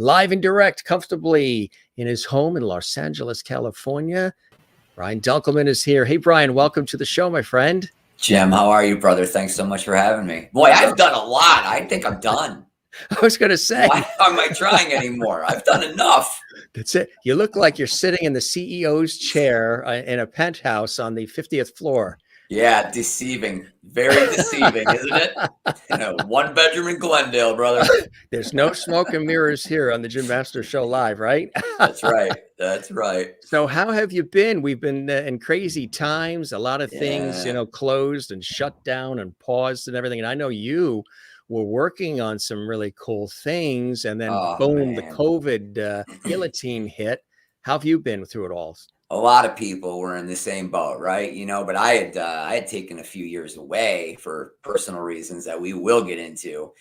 live and direct, comfortably in his home in Los Angeles, California. Brian Dunkleman is here. Hey, Brian, welcome to the show, my friend. Jim, how are you, brother? Thanks so much for having me. Boy, I've done a lot. I think I'm done. I was going to say. Why am I trying anymore? I've done enough. That's it. You look like you're sitting in the CEO's chair in a penthouse on the 50th floor. Yeah, deceiving. Very deceiving, isn't it? In a one-bedroom in Glendale, brother. There's no smoke and mirrors here on the Jim Master Show live, right? That's right. That's right. So how have you been? We've been in crazy times, a lot of things, closed and shut down and paused and everything. And I know you were working on some really cool things, and then boom, the COVID guillotine hit. How have you been through it all? A lot of people were in the same boat, right? But I had taken a few years away for personal reasons that we will get into.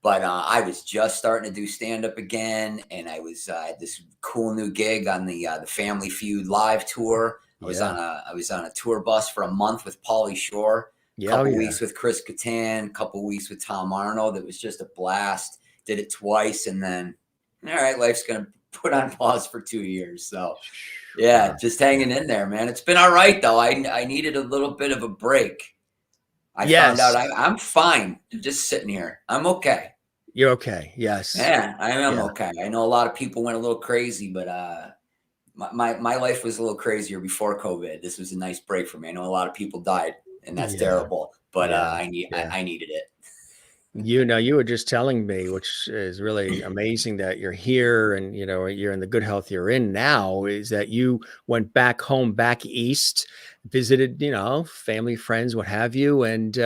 But I was just starting to do stand-up again, and I was had this cool new gig on the Family Feud live tour. I was on a tour bus for a month with Pauly Shore. Couple weeks with Chris Kattan, couple weeks with Tom Arnold. It was just a blast. Did it twice, and then, all right, life's going to put on pause for 2 years. So, yeah, just hanging in there, man. It's been all right, though. I needed a little bit of a break. I found out I'm fine. I'm just sitting here. I'm okay. You're okay. Yes. Yeah, I am okay. I know a lot of people went a little crazy, but my life was a little crazier before COVID. This was a nice break for me. I know a lot of people died, and that's terrible, but I needed it. You were just telling me, which is really amazing that you're here and, you're in the good health you're in now, is that you went back home, back east, visited, family, friends, what have you. And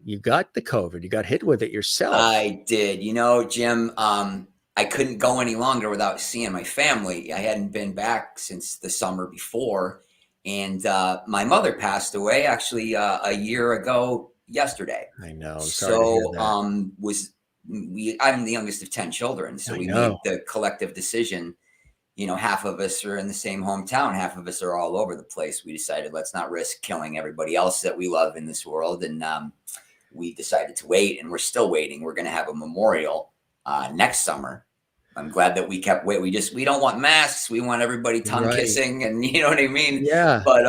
you got the COVID, you got hit with it yourself. I did. Jim, I couldn't go any longer without seeing my family. I hadn't been back since the summer before. And my mother passed away actually a year ago yesterday. I know. So I'm the youngest of 10 children. So we made the collective decision, half of us are in the same hometown, half of us are all over the place. We decided let's not risk killing everybody else that we love in this world. And we decided to wait, and we're still waiting. We're going to have a memorial next summer. I'm glad that we kept wait. We don't want masks. We want everybody tongue kissing, and you know what I mean? Yeah. But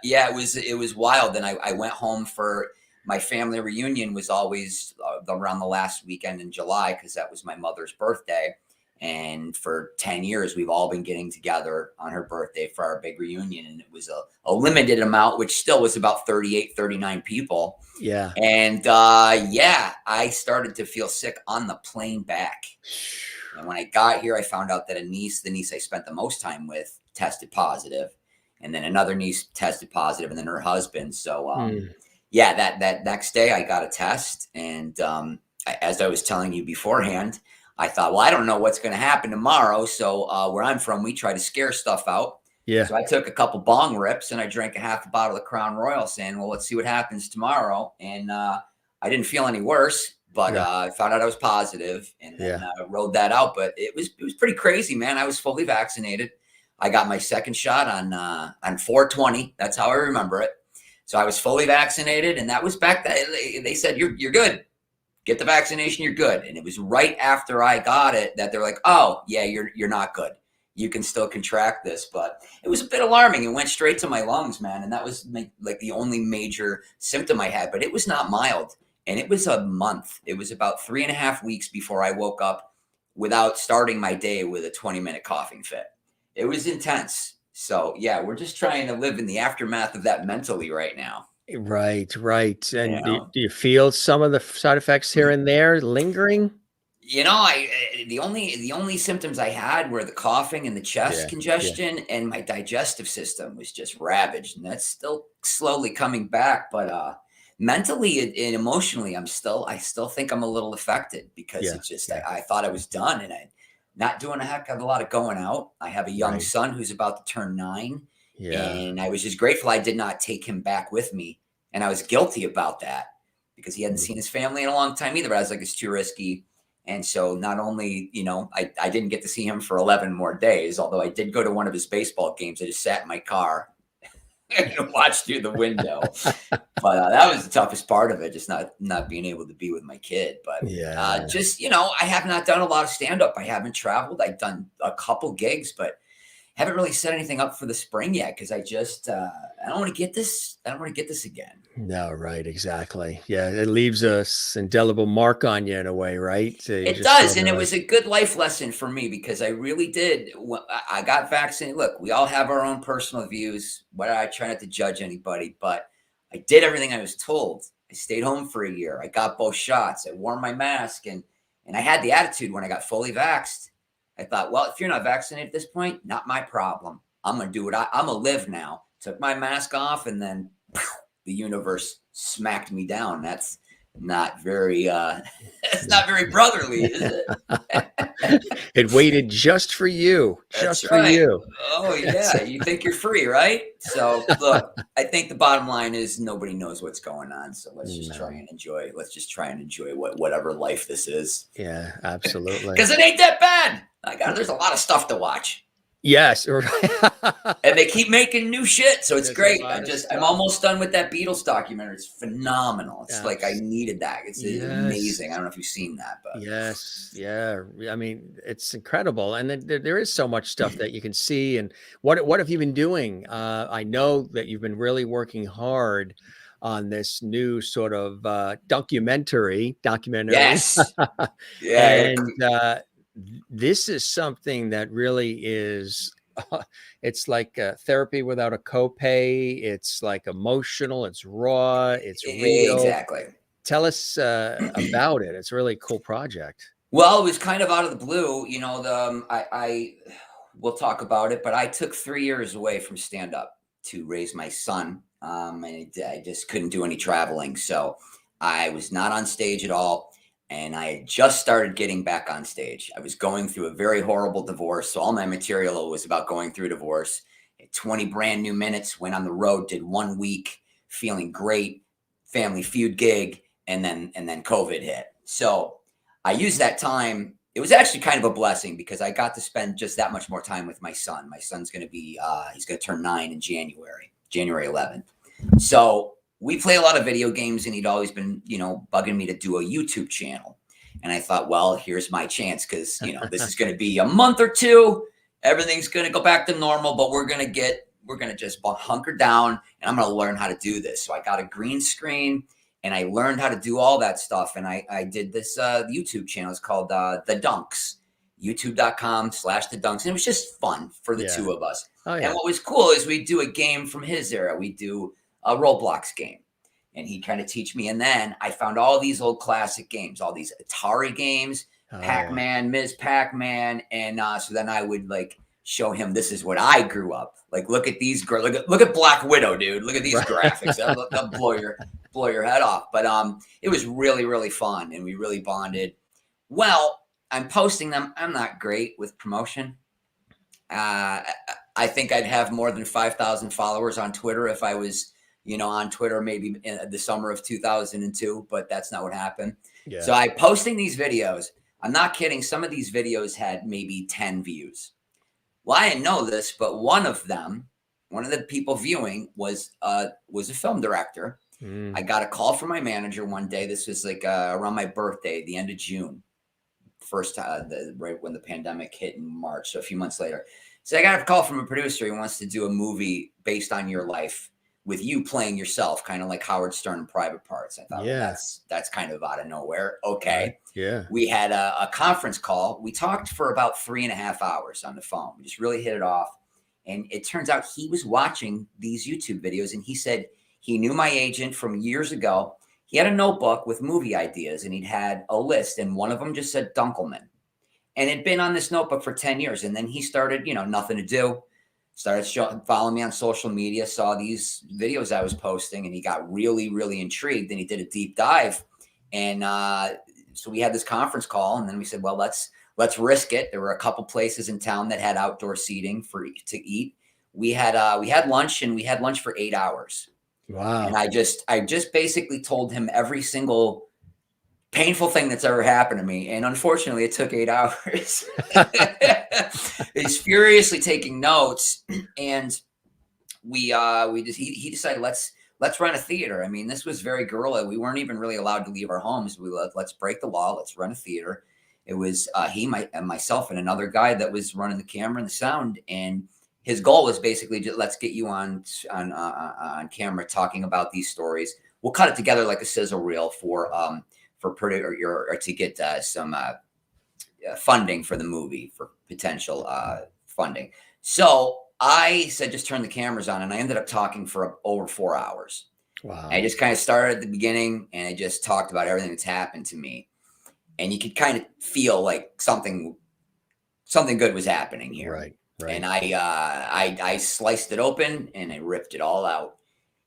it was wild. And I went home for my family reunion. Was always around the last weekend in July, because that was my mother's birthday. And for 10 years, we've all been getting together on her birthday for our big reunion. And it was a limited amount, which still was about 38, 39 people. Yeah. And I started to feel sick on the plane back. And when I got here, I found out that the niece I spent the most time with, tested positive. And then another niece tested positive, and then her husband. So, that next day I got a test. And as I was telling you beforehand, I thought, well, I don't know what's going to happen tomorrow. So where I'm from, we try to scare stuff out. Yeah. So I took a couple bong rips and I drank a half a bottle of Crown Royal, saying, well, let's see what happens tomorrow. And I didn't feel any worse, but I found out I was positive, and then rode that out. But it was pretty crazy, man. I was fully vaccinated. I got my second shot on 4/20. That's how I remember it. So I was fully vaccinated, and that was back then. They said, you're good. Get the vaccination, you're good. And it was right after I got it that they're like, oh, yeah, you're not good. You can still contract this. But it was a bit alarming. It went straight to my lungs, man. And that was like the only major symptom I had. But it was not mild. And it was a month. It was about 3.5 weeks before I woke up without starting my day with a 20-minute coughing fit. It was intense. So, yeah, we're just trying to live in the aftermath of that mentally right now. Right. And do you feel some of the side effects here and there lingering? The only symptoms I had were the coughing and the chest congestion, and my digestive system was just ravaged, and that's still slowly coming back. But mentally and emotionally, I still think I'm a little affected, because it's just I thought I was done, and I'm not doing a heck of a lot of going out. I have a young son who's about to turn 9. Yeah. And I was just grateful I did not take him back with me. And I was guilty about that, because he hadn't seen his family in a long time either. But I was like, it's too risky. And so not only, I didn't get to see him for 11 more days, although I did go to one of his baseball games. I just sat in my car and watch through the window. But that was the toughest part of it, just not being able to be with my kid. But Yeah. just, I have not done a lot of stand-up. I haven't traveled. I've done a couple gigs, but haven't really set anything up for the spring yet because I just I don't want to get this. I don't want to get this again. No, right, exactly. Yeah, it leaves a indelible mark on you in a way, right? So you It just does, sort and of it like, was a good life lesson for me because I really did. I got vaccinated. Look, we all have our own personal views. What I try not to judge anybody, but I did everything I was told. I stayed home for a year. I got both shots. I wore my mask, and I had the attitude when I got fully vaxxed. I thought, well, if you're not vaccinated at this point, not my problem. I'm gonna do what I'm gonna live now. Took my mask off, and then the universe smacked me down. That's not very it's not very brotherly, is it? it waited just for you, That's just for right. you. Oh That's yeah, you think you're free, right? So look, I think the bottom line is nobody knows what's going on. So let's just try no. and enjoy. Let's just try and enjoy whatever life this is, Yeah, absolutely. because it ain't that bad. There's a lot of stuff to watch. Yes. And they keep making new shit, so it's There's a great. lot of I'm stuff. almost done with that Beatles documentary. It's phenomenal. It's like I Abs- needed that. It's Yes. amazing. I don't know if you've seen that, but Yes. Yeah. I mean, it's incredible. And then there is so much stuff that you can see. And what have you been doing? I know that you've been really working hard on this new sort of documentary. yes, yeah, And this is something that really is it's like therapy without a copay. It's like emotional, it's raw, it's real. exactly. Tell us about it. It's a really cool project. Well, it was kind of out of the blue, I we'll talk about it, but I took 3 years away from stand up to raise my son, and I just couldn't do any traveling, so I was not on stage at all. And I had just started getting back on stage. I was going through a very horrible divorce. So all my material was about going through divorce. 20 brand new minutes, went on the road, did 1 week, feeling great, Family Feud gig, and then COVID hit. So I used that time. It was actually kind of a blessing because I got to spend just that much more time with my son. My son's going to be, he's going to turn 9 in January 11th. So we play a lot of video games, and he'd always been, bugging me to do a YouTube channel. And I thought, well, here's my chance because, this is going to be a month or two. Everything's going to go back to normal, but we're going to just hunker down, and I'm going to learn how to do this. So I got a green screen, and I learned how to do all that stuff. And I did this YouTube channel. It's called The Dunks, youtube.com/The Dunks. And it was just fun for the two of us. Oh, yeah. And what was cool is we do a game from his era. We do a Roblox game, and he'd kind of teach me. And then I found all these old classic games, all these Atari games, Pac-Man, Ms. Pac-Man. And so then I would like show him, this is what I grew up. Like, look at these, look at Black Widow, dude. Look at these graphics. That'll blow your head off. But it was really, really fun, and we really bonded. Well, I'm posting them. I'm not great with promotion. I think I'd have more than 5,000 followers on Twitter if I was, on Twitter, maybe in the summer of 2002, but that's not what happened. Yeah. So I posting these videos. I'm not kidding. Some of these videos had maybe 10 views. Well, I didn't know this, but one of the people viewing was a film director. I got a call from my manager one day. This was like around my birthday, the end of June, first right when the pandemic hit in March, so a few months later. So I got a call from a producer. He wants to do a movie based on your life with you playing yourself, kind of like Howard Stern in Private Parts. I thought, well, that's kind of out of nowhere. Okay. Right. Yeah. We had a conference call. We talked for about 3.5 hours on the phone. We just really hit it off. And it turns out he was watching these YouTube videos, and he said he knew my agent from years ago. He had a notebook with movie ideas, and he'd had a list, and one of them just said Dunkleman. And it'd been on this notebook for 10 years. And then he started, nothing to do. Started following me on social media, saw these videos I was posting, and he got really, really intrigued, and he did a deep dive. And so we had this conference call, and then we said, well, let's risk it. There were a couple places in town that had outdoor seating to eat. We had lunch, and we had lunch for 8 hours. Wow. And I just basically told him every single painful thing that's ever happened to me. And unfortunately, it took 8 hours. He's furiously taking notes. And he decided let's run a theater. I mean, this was very guerrilla. We weren't even really allowed to leave our homes. Let's break the law. Let's run a theater. It was myself and another guy that was running the camera and the sound. And his goal was basically just, let's get you on camera talking about these stories. We'll cut it together like a sizzle reel for to get some funding for the movie, for potential funding. So I said, just turn the cameras on. And I ended up talking for over 4 hours. Wow. I just kind of started at the beginning and I just talked about everything that's happened to me. And you could kind of feel like something good was happening here. Right. And I sliced it open and I ripped it all out.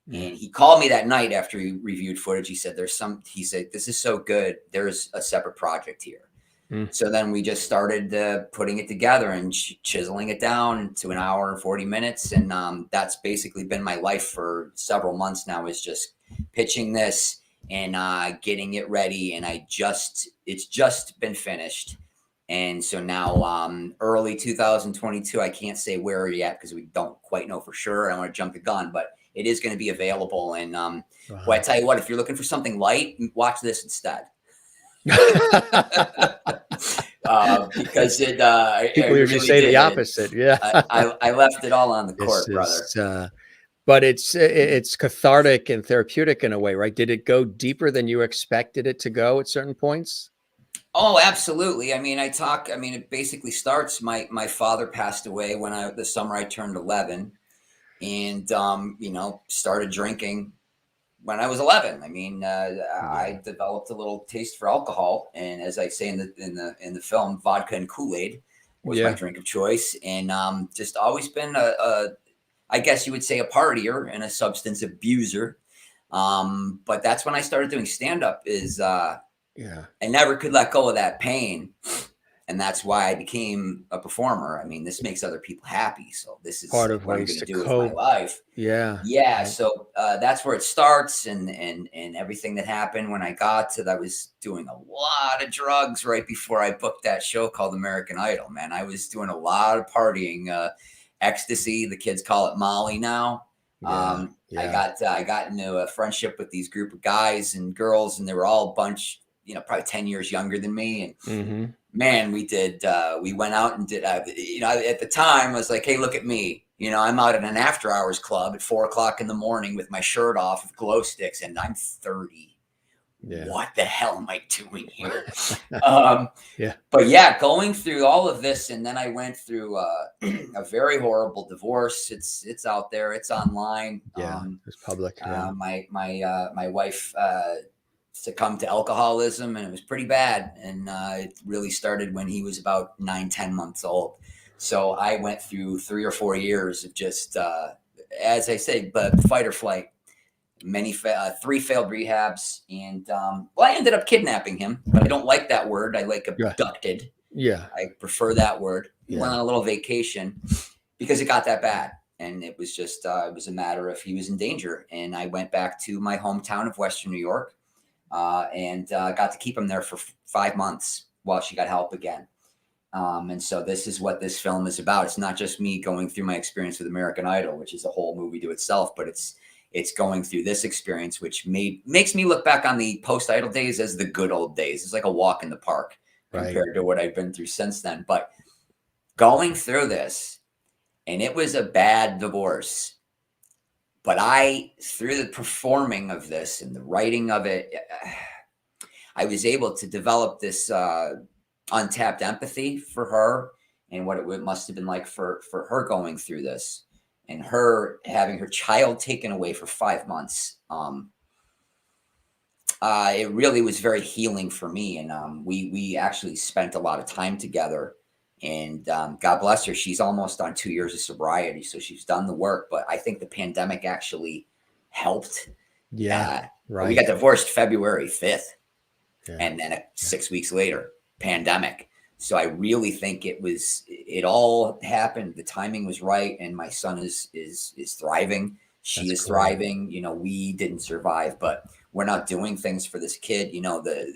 And he called me that night after he reviewed footage. He said, he said, this is so good. There's a separate project here. So then we just started putting it together and chiseling it down to an hour and 40 minutes. And that's basically been my life for several months now, is just pitching this and getting it ready. And it's just been finished. And so now early 2022, I can't say where yet because we don't quite know for sure. I don't want to jump the gun, but it is going to be available. And well, I tell you what, if you're looking for something light, watch this instead. Because people usually say the opposite. Yeah. I left it all on the court, brother. But it's cathartic and therapeutic in a way, right? Did it go deeper than you expected it to go at certain points? Oh, absolutely. I mean, it basically starts, my father passed away the summer I turned 11, and started drinking when I was 11. I mean, I developed a little taste for alcohol, and as I say in the film, vodka and Kool-Aid was my drink of choice, and just always been I guess you would say, a partier and a substance abuser. But that's when I started doing stand-up. I never could let go of that pain, and that's why I became a performer. I mean, this makes other people happy, so this is part of what I'm ways going to to do with cope. my life. Yeah. So that's where it starts, and everything that happened when I got to that. I was doing a lot of drugs right before I booked that show called American Idol. Man, I was doing a lot of partying, ecstasy. The kids call it Molly now. I got into a friendship with these group of guys and girls, and they were all a bunch, probably 10 years younger than me. And man, we went out and did, at the time I was like, hey, look at me. I'm out at an after hours club at 4:00 in the morning with my shirt off with glow sticks, and I'm 30. What the hell am I doing here? But yeah, going through all of this, and then I went through a very horrible divorce. It's out there. It's online. It's public. My wife succumbed to alcoholism, and it was pretty bad. And it really started when he was about 9-10 months old. So I went through 3 or 4 years of just, as I say, but fight or flight. 3 failed rehabs, and I ended up kidnapping him, but I don't like that word. I like abducted. I prefer that word. We went on a little vacation because it got that bad, and it was just it was a matter of he was in danger, and I went back to my hometown of Western New York, and got to keep him there for 5 months while she got help again. And so this is what this film is about. It's not just me going through my experience with American Idol, which is a whole movie to itself, but it's going through this experience, which makes me look back on the post-Idol days as the good old days. It's like a walk in the park compared to what I've been through since then. But going through this, and it was a bad divorce, but through the performing of this and the writing of it, I was able to develop this untapped empathy for her and what it must have been like for her going through this. And her having her child taken away for 5 months, it really was very healing for me. And we actually spent a lot of time together. And God bless her, she's almost on 2 years of sobriety, so she's done the work. But I think the pandemic actually helped. We got divorced February 5th, and then 6 weeks later, pandemic. So I really think it all happened. The timing was right. And my son is thriving. She is thriving. We didn't survive, but we're not doing things for this kid.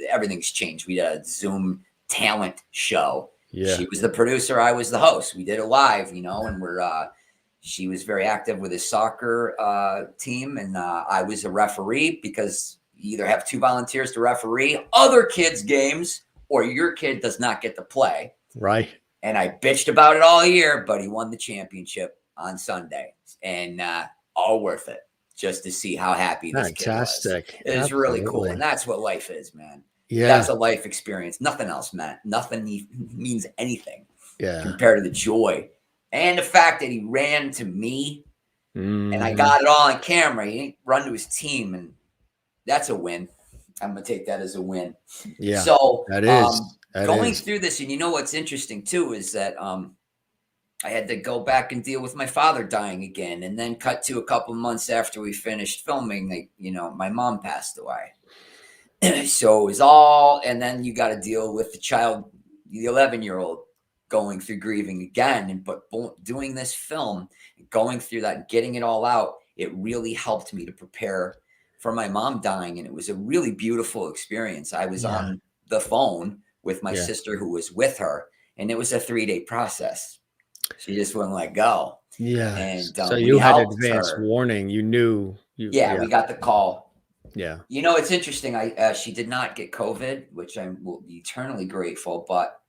Everything's changed. We did a Zoom talent show. She was the producer. I was the host. We did it live, and She was very active with his soccer team, and I was a referee because you either have 2 volunteers to referee other kids' games or your kid does not get to play. Right. And I bitched about it all year, but he won the championship on Sunday, and all worth it just to see how happy this kid was. It was really cool, and that's what life is, man. Yeah, that's a life experience. Nothing else, man. Nothing means anything compared to the joy and the fact that he ran to me, and I got it all on camera. He didn't run to his team, and that's a win. I'm gonna take that as a win. Yeah. So that is going through this, and you know what's interesting too is that I had to go back and deal with my father dying again, and then cut to a couple months after we finished filming, my mom passed away. So it was all, and then you got to deal with the child, the 11-year-old, going through grieving again. But doing this film, going through that, getting it all out, it really helped me to prepare for my mom dying, and it was a really beautiful experience. I was on the phone with my sister who was with her, and it was a 3-day process. She just wouldn't let go. Yeah. And so you had advance warning. You knew. We got the call. Yeah. It's interesting. She did not get COVID, which I will be eternally grateful. But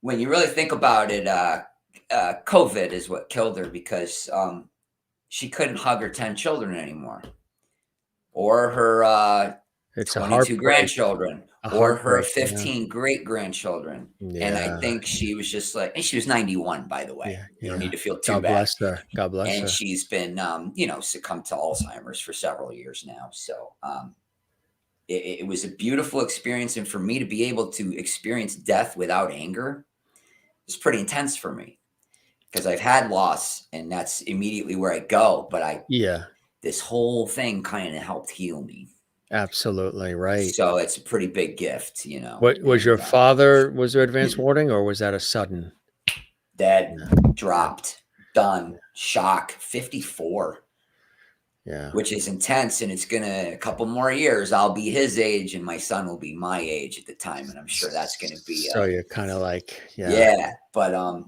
when you really think about it, COVID is what killed her, because she couldn't hug her 10 children anymore, or her 22 grandchildren, or her 15 great grandchildren. And I think she was just like, and she was 91, by the way. You don't need to feel too bad. God bless her. God bless her. And she's been, succumbed to Alzheimer's for several years now. So it was a beautiful experience. And for me to be able to experience death without anger is pretty intense for me, because I've had loss, and that's immediately where I go. But this whole thing kind of helped heal me. Absolutely right. So it's a pretty big gift, What was your father? Was there advance warning, or was that a sudden? Dead, dropped, done, shock, 54. Yeah, which is intense, and it's gonna, a couple more years, I'll be his age, and my son will be my age at the time, and I'm sure that's gonna be. So you're kind of like, but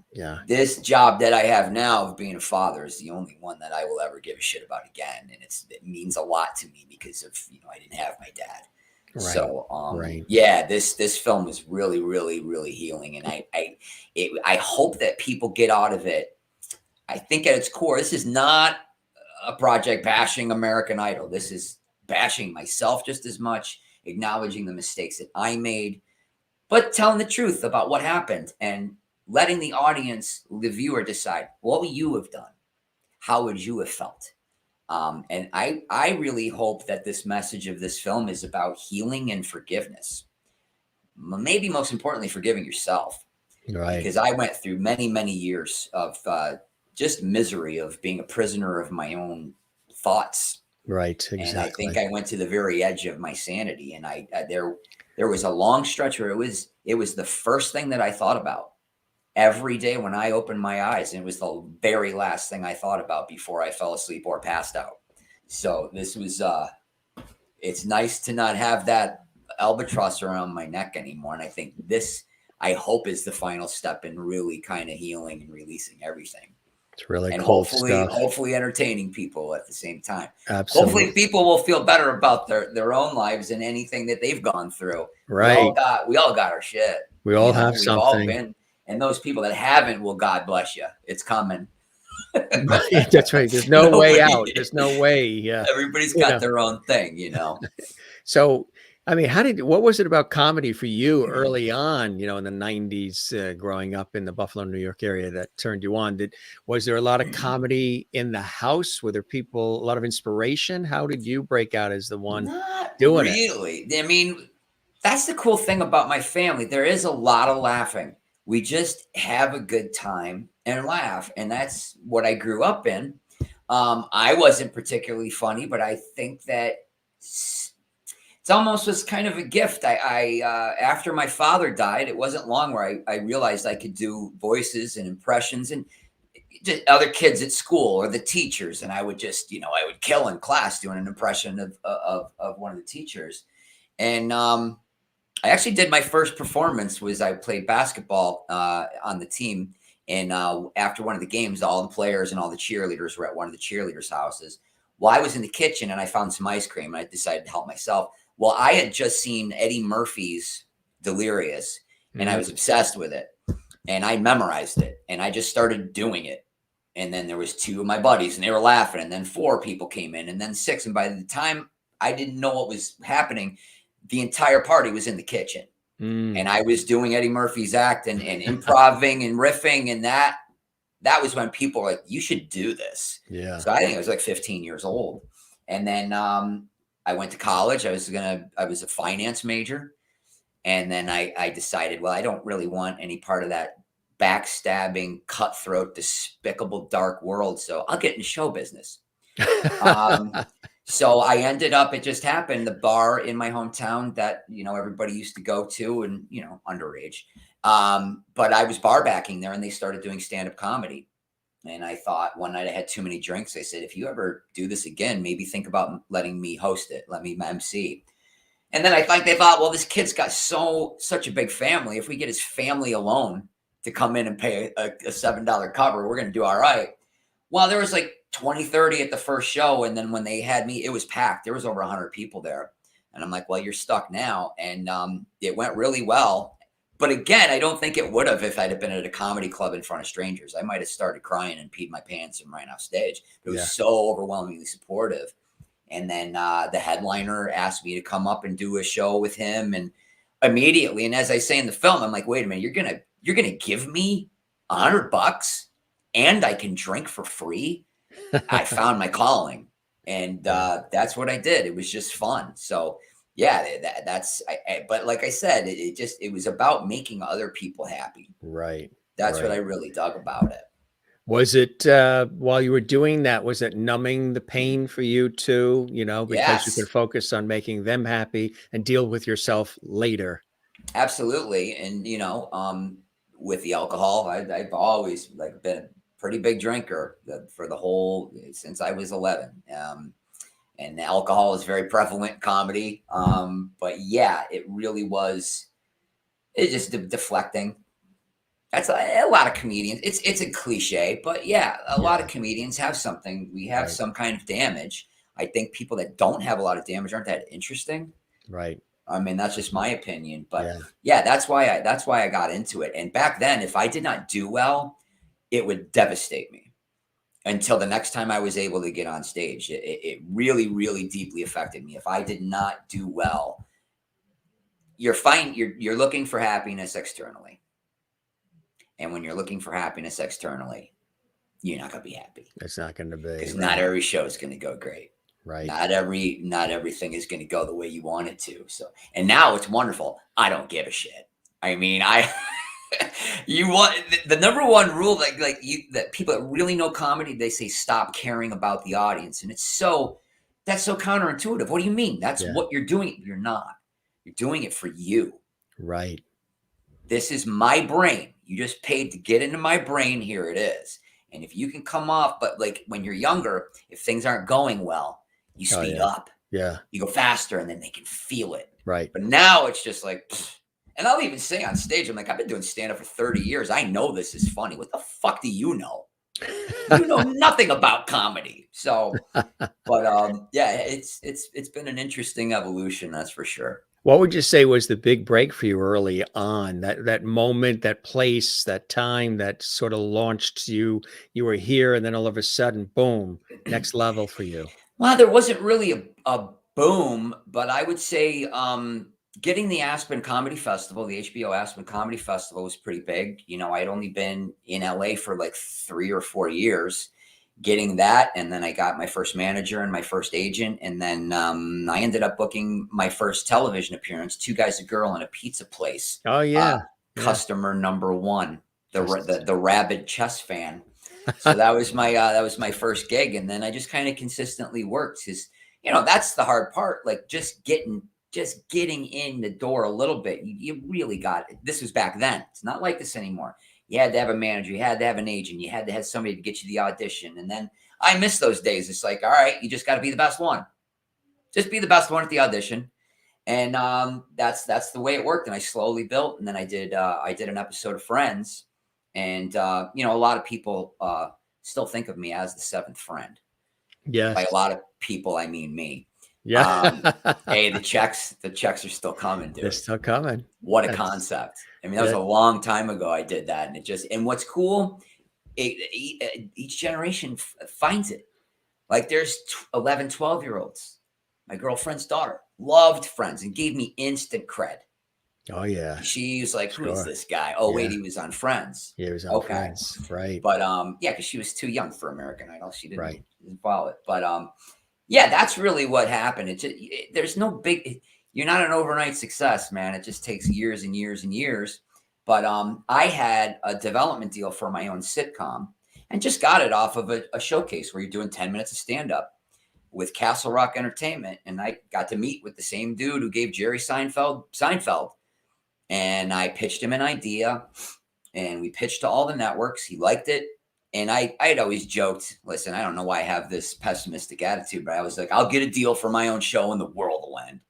this job that I have now of being a father is the only one that I will ever give a shit about again, and it means a lot to me because of I didn't have my dad. Right. So this film was really, really, really healing, and I hope that people get out of it. I think at its core, this is not a project bashing American Idol. This is bashing myself just as much, acknowledging the mistakes that I made, but telling the truth about what happened and letting the audience, the viewer, decide, what would you have done? How would you have felt? And I really hope that this message of this film is about healing and forgiveness. Maybe most importantly, forgiving yourself. Right. Because I went through many, many years of just misery of being a prisoner of my own thoughts. Right. Exactly. And I think I went to the very edge of my sanity. And there was a long stretch where it was the first thing that I thought about every day when I opened my eyes. And it was the very last thing I thought about before I fell asleep or passed out. So this was, it's nice to not have that albatross around my neck anymore. And I think this, I hope, is the final step in really kind of healing and releasing everything. It's really cool stuff. Hopefully entertaining people at the same time. Absolutely. Hopefully people will feel better about their own lives and anything that they've gone through. Right. We all got our shit. We all have something. And those people that haven't, well, God bless you. It's coming. That's right. There's no way out. There's no way. Yeah. Everybody's got their own thing, So, I mean, what was it about comedy for you early on, in the 90s, growing up in the Buffalo, New York area that turned you on? Was there a lot of comedy in the house? Were there a lot of inspiration? How did you break out as the one doing it? Not really. I mean, that's the cool thing about my family. There is a lot of laughing. We just have a good time and laugh. And that's what I grew up in. I wasn't particularly funny, but I think that it almost was kind of a gift. I after my father died, it wasn't long where I realized I could do voices and impressions and just other kids at school or the teachers. And I would just, I would kill in class doing an impression of one of the teachers. And I actually did my first performance was I played basketball on the team. And after one of the games, all the players and all the cheerleaders were at one of the cheerleaders' houses. Well, I was in the kitchen and I found some ice cream and I decided to help myself. Well, I had just seen Eddie Murphy's Delirious and I was obsessed with it. And I memorized it and I just started doing it. And then there was 2 of my buddies and they were laughing. And then 4 people came in and then 6. And by the time I didn't know what was happening, the entire party was in the kitchen. And I was doing Eddie Murphy's act and improving and riffing. And that was when people were like, you should do this. Yeah. So I think I was like 15 years old. And then I went to college. I was a finance major. And then I decided, well, I don't really want any part of that backstabbing, cutthroat, despicable, dark world. So I'll get in show business. So I ended up, it just happened, the bar in my hometown that, everybody used to go to and, underage. But I was bar backing there and they started doing stand-up comedy. And I thought one night I had too many drinks. I said, if you ever do this again, maybe think about letting me host it. Let me MC. And then they thought, well, this kid's got such a big family. If we get his family alone to come in and pay a $7 cover, we're going to do all right. Well, there was like 20, 30 at the first show. And then when they had me, it was packed. There was over 100 people there. And I'm like, well, you're stuck now. And it went really well. But again, I don't think it would have if I'd have been at a comedy club in front of strangers. I might have started crying and peed my pants and ran off stage. It was so overwhelmingly supportive. And then the headliner asked me to come up and do a show with him. And immediately, and as I say in the film, I'm like, wait a minute, you're gonna give me $100 and I can drink for free? I found my calling. And that's what I did. It was just fun. So yeah, but like I said, it was about making other people happy. Right. That's what I really dug about it. Was it, while you were doing that, was it numbing the pain for you too, because you could focus on making them happy and deal with yourself later? Absolutely. And, with the alcohol, I've always been a pretty big drinker since I was 11. And alcohol is very prevalent in comedy. But yeah, it really was, it's just deflecting. That's a lot of comedians. It's a cliche, but yeah, a lot of comedians have something. We have some kind of damage. I think people that don't have a lot of damage aren't that interesting. Right. I mean, that's just my opinion, but yeah, that's why I got into it. And back then, if I did not do well, it would devastate me until the next time I was able to get on stage. It really, really deeply affected me. If I did not do well, you're looking for happiness externally. And when you're looking for happiness externally, you're not going to be happy. It's not going to be. Because not every show is going to go great. Right. Not everything is going to go the way you want it to. So, and now it's wonderful. I don't give a shit. I mean, you want the number one rule that people that really know comedy, they say stop caring about the audience. And that's so counterintuitive. What do you mean? That's what you're doing. You're not. You're doing it for you. Right. This is my brain. You just paid to get into my brain. Here it is. And if you can come off, but when you're younger, if things aren't going well, you speed up. Yeah. You go faster and then they can feel it. Right. But now it's just and I'll even say on stage, I'm like, I've been doing stand-up for 30 years. I know this is funny. What the fuck do you know? You know nothing about comedy. So, but yeah, it's been an interesting evolution, that's for sure. What would you say was the big break for you early on? That moment, that place, that time that sort of launched you. You were here, and then all of a sudden, boom, next level for you. Well, there wasn't really a boom, but I would say getting the Aspen Comedy Festival, the HBO Aspen Comedy Festival, was pretty big. I'd only been in LA for 3 or 4 years. Getting that, and then I got my first manager and my first agent, and then I ended up booking my first television appearance, Two Guys, a Girl, in a pizza place. Oh yeah, customer number one, the rabid chess fan. So that was my first gig, and then I just kind of consistently worked. Because that's the hard part, just getting in the door a little bit. You really got it. This was back then. It's not like this anymore. You had to have a manager. You had to have an agent. You had to have somebody to get you the audition. And then I miss those days. It's all right, you just got to be the best one. Just be the best one at the audition. And that's the way it worked. And I slowly built. And then I did an episode of Friends. And, you know, a lot of people still think of me as the seventh friend. By a Yes. lot of people, I mean me. Yeah. Hey, the checks are still coming, They're dude. still coming. What a That's concept. I mean, that was a long time ago I did that. And what's cool, each generation finds it. Like there's 11, 12-year-olds. My girlfriend's daughter loved Friends and gave me instant cred. Oh yeah. She's like, who is Sure. this guy? Oh, wait, Yeah. he was on Friends. Yeah, he was on Okay. Friends. Right. But yeah, because she was too young for American Idol. She Right. didn't follow it. But yeah, that's really what happened. There's no big, you're not an overnight success, man. It just takes years and years and years. But I had a development deal for my own sitcom and just got it off of a showcase where you're doing 10 minutes of stand-up with Castle Rock Entertainment. And I got to meet with the same dude who gave Jerry Seinfeld. And I pitched him an idea and we pitched to all the networks. He liked it. And I had always joked, listen, I don't know why I have this pessimistic attitude, but I was like, I'll get a deal for my own show and the world will end.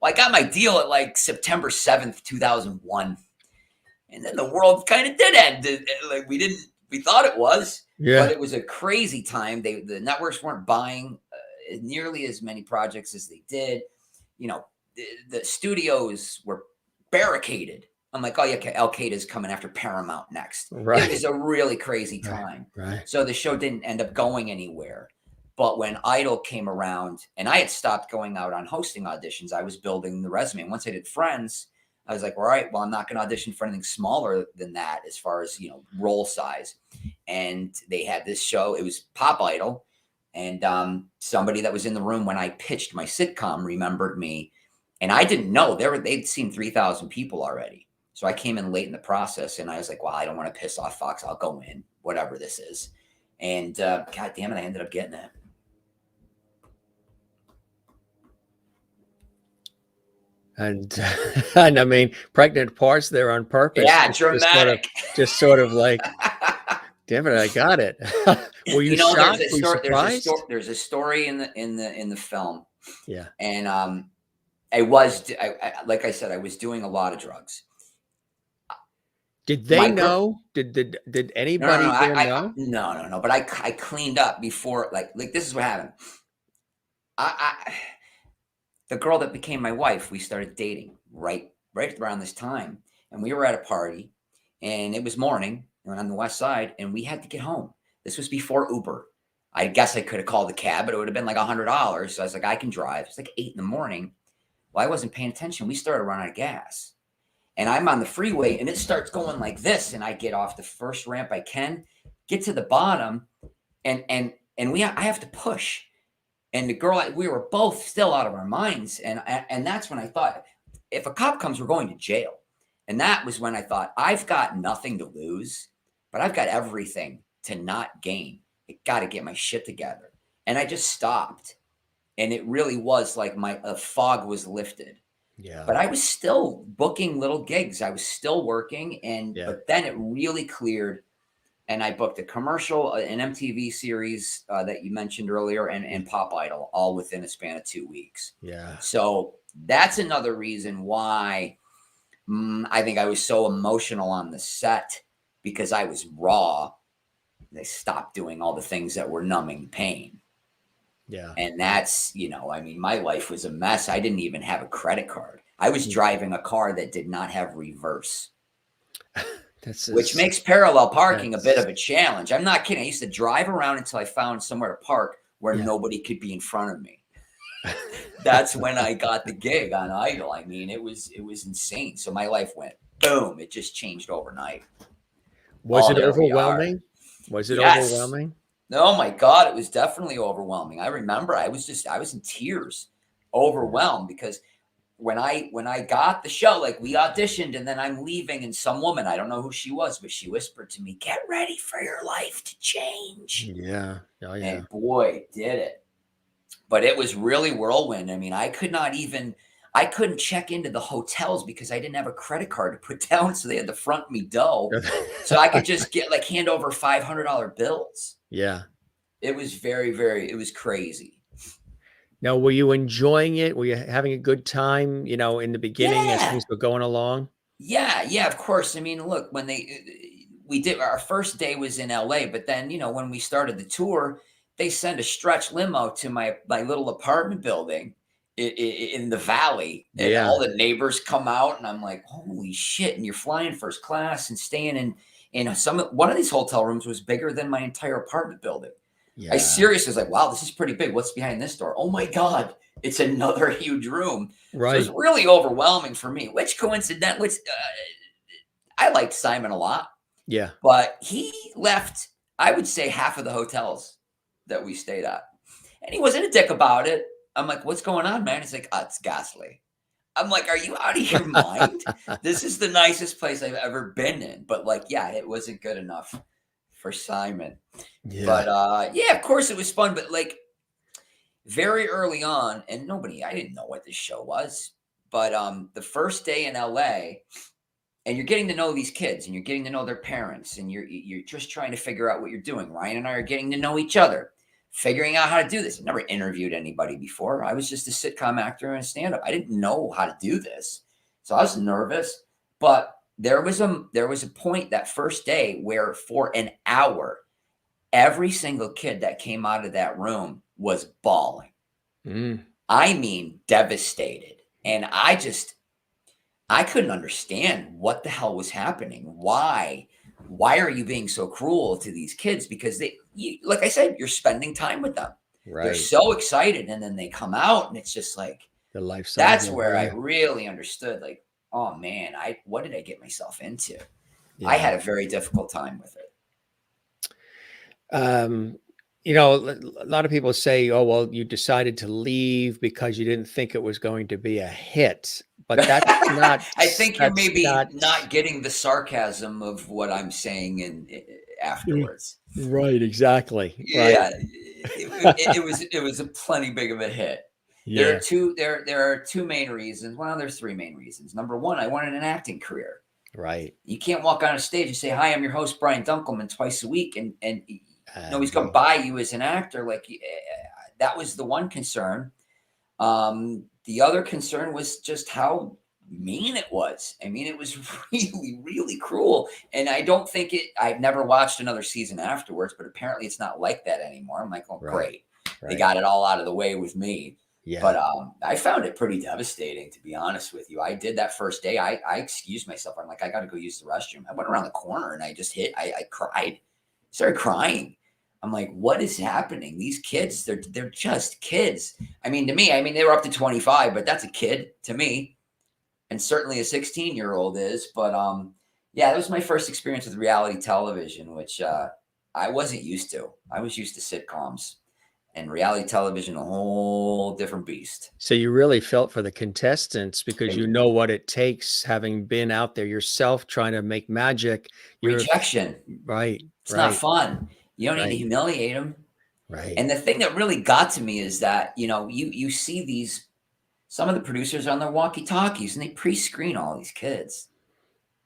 Well, I got my deal at like September 7th, 2001. And then the world kind of did end. Like we thought it was, but it was a crazy time. The networks weren't buying nearly as many projects as they did. You know, the studios were barricaded. I'm like, oh yeah, okay, Al Qaeda's coming after Paramount next. Right. It was a really crazy time. Right. So the show didn't end up going anywhere. But when Idol came around and I had stopped going out on hosting auditions, I was building the resume. And once I did Friends, I was like, all right, well, I'm not going to audition for anything smaller than that as far as, you know, role size. And they had this show. It was Pop Idol. And somebody that was in the room when I pitched my sitcom remembered me. And I didn't know they'd seen 3,000 people already. So I came in late in the process and I was like, well, I don't want to piss off Fox. I'll go in, whatever this is. And God damn it, I ended up getting it. And I mean, pregnant parts there on purpose. Yeah, dramatic. Just sort of like, damn it, I got it. Were you shocked? Were you surprised? There's a story in the film. Yeah. And I like I said, I was doing a lot of drugs. Did they know? Did anybody know? No. But I cleaned up before, like this is what happened. The girl that became my wife, we started dating right around this time, and we were at a party, and it was morning on the West Side, and we had to get home. This was before Uber. I guess I could have called a cab, but it would have been like $100. So I was like, I can drive. It's like 8 a.m. Well, I wasn't paying attention. We started running out of gas. And I'm on the freeway and it starts going like this. And I get off the first ramp I can, get to the bottom, and I have to push. And the girl, we were both still out of our minds. And that's when I thought, if a cop comes, we're going to jail. And that was when I thought, I've got nothing to lose, but I've got everything to not gain. I got to get my shit together. And I just stopped. And it really was like a fog was lifted. Yeah. But I was still booking little gigs. I was still working. But then it really cleared. And I booked a commercial, an MTV series that you mentioned earlier, and Pop Idol, all within a span of 2 weeks. Yeah. So that's another reason why I think I was so emotional on the set, because I was raw. They stopped doing all the things that were numbing pain. Yeah. And that's, I mean, my life was a mess. I didn't even have a credit card. I was driving a car that did not have reverse. Which makes parallel parking a bit of a challenge. I'm not kidding. I used to drive around until I found somewhere to park where nobody could be in front of me. That's when I got the gig on Idol. I mean, it was insane. So my life went boom. It just changed overnight. Was it overwhelming? Was it overwhelming? Oh my God, it was definitely overwhelming. I remember I was in tears, overwhelmed, because when I got the show, like we auditioned and then I'm leaving, and some woman, I don't know who she was, but she whispered to me, "Get ready for your life to change." Yeah. Oh, yeah. And boy, did it. But it was really whirlwind. I mean, I couldn't check into the hotels because I didn't have a credit card to put down. So they had to front me dough. So I could just hand over $500 bills. Yeah. It was it was crazy. Now, were you enjoying it? Were you having a good time, in the beginning as things were going along? Yeah, of course. I mean, look, when we did our first day was in LA, but then, when we started the tour, they send a stretch limo to my little apartment building in the valley, and Yeah. all the neighbors come out, and I'm like, holy shit. And you're flying first class and staying in one of these hotel rooms was bigger than my entire apartment building. Yeah. I seriously was like, wow, this is pretty big. What's behind this door? Oh my God, it's another huge room. Right. So it's really overwhelming for me, which I liked Simon a lot. Yeah. But he left, I would say, half of the hotels that we stayed at. And he wasn't a dick about it. I'm like, what's going on, man? He's like, it's ghastly. I'm like, are you out of your mind? This is the nicest place I've ever been in. But it wasn't good enough for Simon. Yeah. But of course it was fun. But very early on, and I didn't know what this show was. But the first day in LA, and you're getting to know these kids, and you're getting to know their parents, and you're just trying to figure out what you're doing. Ryan and I are getting to know each other, figuring out how to do this. I've never interviewed anybody before. I was just a sitcom actor and a stand-up. I didn't know how to do this, so I was nervous. But there was a point that first day where for an hour, every single kid that came out of that room was bawling. I mean, devastated, and I couldn't understand what the hell was happening. Why are you being so cruel to these kids? Because like I said, you're spending time with them. Right. They're so excited. And then they come out and it's just like, the life. That's where I really understood, oh man, what did I get myself into? Yeah. I had a very difficult time with it. A lot of people say, oh, well, you decided to leave because you didn't think it was going to be a hit. But that's not. I think you're maybe not getting the sarcasm of what I'm saying afterwards. Right, exactly. Yeah, right. It was a plenty big of a hit. Yeah. There are two main reasons. Well, there's three main reasons. Number one, I wanted an acting career. Right. You can't walk on a stage and say, "Hi, I'm your host, Brian Dunkleman," twice a week, and nobody's going to buy you as an actor. That was the one concern. The other concern was just how mean it was. I mean, it was really, really cruel. And I don't think I've never watched another season afterwards, but apparently it's not like that anymore. I'm like, oh, great. Right. They got it all out of the way with me. Yeah. But I found it pretty devastating, to be honest with you. I did that first day. I excused myself. I'm like, I got to go use the restroom. I went around the corner and I cried, started crying. I'm like, what is happening? These kids, they're just kids. I mean, to me, they were up to 25, but that's a kid to me. And certainly a 16-year-old is. But that was my first experience with reality television, which I wasn't used to. I was used to sitcoms, and reality television, a whole different beast. So you really felt for the contestants because you know what it takes, having been out there yourself trying to make magic. Rejection. Right. It's not fun. You don't need to humiliate them. Right. And the thing that really got to me is that, you see some of the producers on their walkie-talkies and they pre-screen all these kids.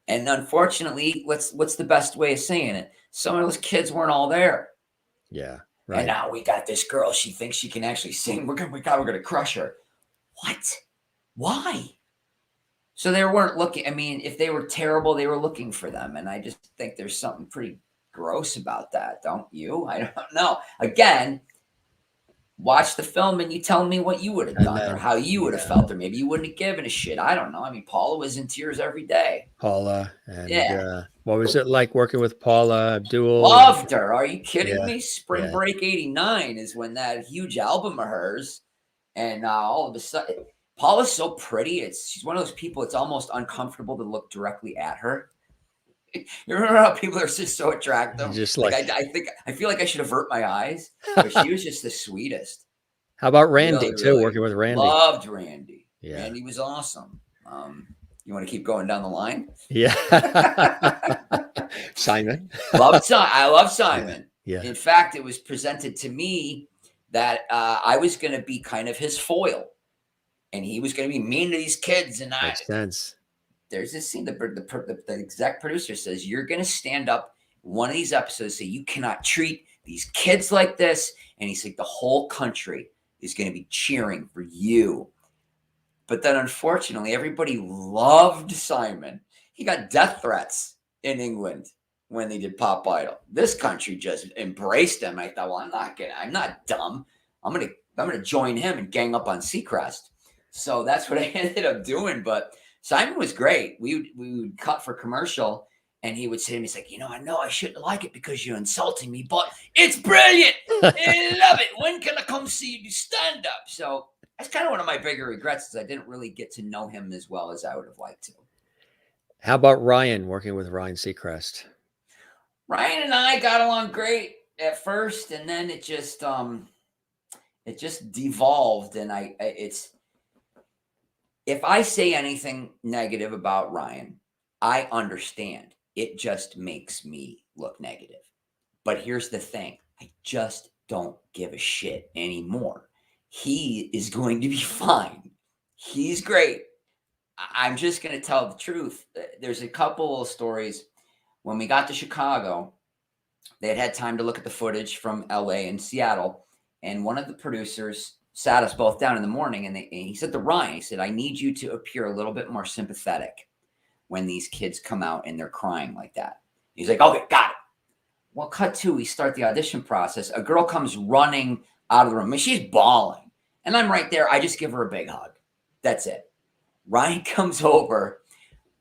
And unfortunately, what's the best way of saying it? Some of those kids weren't all there. Yeah. Right. And now we got this girl. She thinks she can actually sing. We're gonna crush her. What? Why? So they weren't looking. If they were terrible, they were looking for them. And I just think there's something pretty gross about that, don't you? I don't know. Again, watch the film and you tell me what you would have done or how you would have felt, or maybe you wouldn't have given a shit. I don't know. Paula was in tears every day. Paula. And, what was it like working with Paula Abdul? Loved her. Are you kidding me? Spring Break 89 is when that huge album of hers, and all of a sudden, Paula's so pretty. She's one of those people, it's almost uncomfortable to look directly at her. You remember how people are just so attractive? Just I feel like I should avert my eyes, but she was just the sweetest. How about Randy too? Working with Randy, loved Randy. Yeah, Randy was awesome. You want to keep going down the line? Yeah. Simon, I love Simon. Yeah. In fact, it was presented to me that I was going to be kind of his foil, and he was going to be mean to these kids. And makes sense. There's this scene, the exec producer says, you're going to stand up one of these episodes, say you cannot treat these kids like this. And he's like, the whole country is going to be cheering for you. But then unfortunately, everybody loved Simon. He got death threats in England when they did Pop Idol. This country just embraced him. I thought, well, I'm not dumb. I'm gonna join him and gang up on Seacrest. So that's what I ended up doing. But Simon was great. We would cut for commercial, and he would say to me, he's like, I know I shouldn't like it because you're insulting me, but it's brilliant. I love it. When can I come see you do stand up? So that's kind of one of my bigger regrets, is I didn't really get to know him as well as I would have liked to. How about Ryan, working with Ryan Seacrest? Ryan and I got along great at first, and then it just devolved. And if I say anything negative about Ryan, I understand. It just makes me look negative. But here's the thing. I just don't give a shit anymore. He is going to be fine. He's great. I'm just going to tell the truth. There's a couple of stories. When we got to Chicago, they had time to look at the footage from LA and Seattle. And one of the producers sat us both down in the morning, and he said to Ryan, he said, I need you to appear a little bit more sympathetic when these kids come out and they're crying like that. He's like, okay, got it. Well, cut to, we start the audition process. A girl comes running out of the room. I mean, she's bawling. And I'm right there. I just give her a big hug. That's it. Ryan comes over,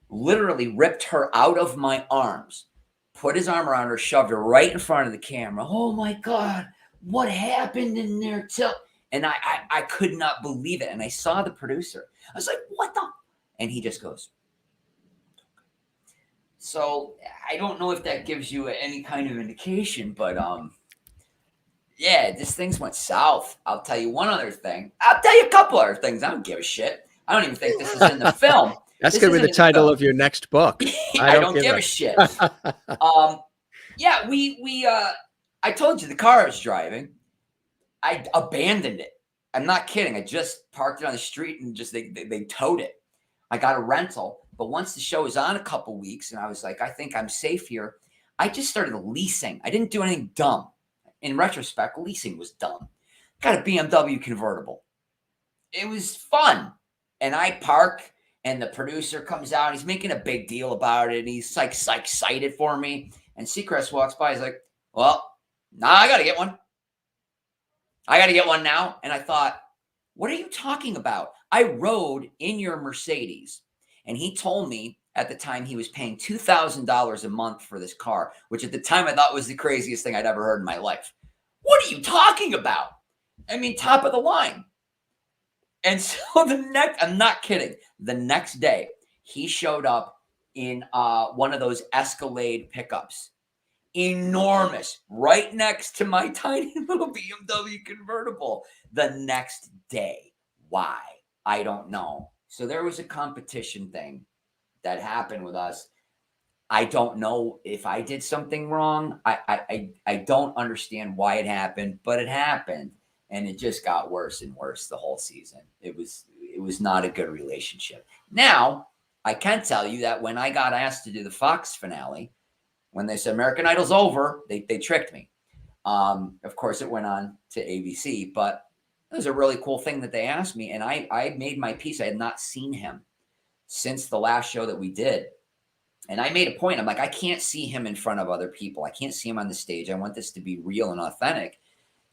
literally ripped her out of my arms, put his arm around her, shoved her right in front of the camera. Oh, my God. What happened in there? And I could not believe it. And I saw the producer. I was like, what the? And he just goes. So I don't know if that gives you any kind of indication, but yeah, this thing's went south. I'll tell you one other thing. I'll tell you a couple other things. I don't give a shit. I don't even think this is in the film. That's going to be the title of your next book. I don't give a shit. Yeah, I told you the car I was driving, I abandoned it. I'm not kidding. I just parked it on the street and just they towed it. I got a rental, but once the show was on a couple weeks and I was like, I think I'm safe here, I just started leasing. I didn't do anything dumb. In retrospect, leasing was dumb. Got a BMW convertible. It was fun. And I park, and the producer comes out. He's making a big deal about it. And he's like excited for me. And Seacrest walks by. He's like, well, now I got to get one. I got to get one now. And I thought, what are you talking about? I rode in your Mercedes. And he told me at the time he was paying $2,000 a month for this car, which at the time I thought was the craziest thing I'd ever heard in my life. What are you talking about? I mean, top of the line. And so I'm not kidding. The next day, he showed up in one of those Escalade pickups. Enormous, right next to my tiny little BMW convertible. The next day. Why? I don't know. So there was a competition thing that happened with us. I don't know if I did something wrong. I don't understand why it happened, but it happened. And it just got worse and worse the whole season. It was not a good relationship. Now, I can tell you that when I got asked to do the Fox finale, when they said American Idol's over, they tricked me. Of course, it went on to ABC, but it was a really cool thing that they asked me. And I made my piece. I had not seen him since the last show that we did. And I made a point. I'm like, I can't see him in front of other people. I can't see him on the stage. I want this to be real and authentic.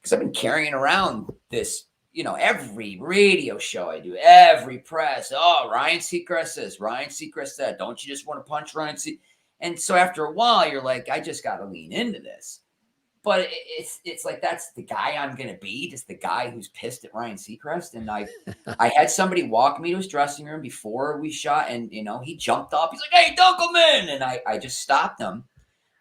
Because I've been carrying around this, every radio show I do, every press. Oh, Ryan Seacrest this, Ryan Seacrest that. Don't you just want to punch Ryan Seacrest? And so after a while, you're like, I just got to lean into this. But it's like, that's the guy I'm going to be, just the guy who's pissed at Ryan Seacrest. And I had somebody walk me to his dressing room before we shot. And, he jumped up. He's like, hey, Dunkleman. And I just stopped him.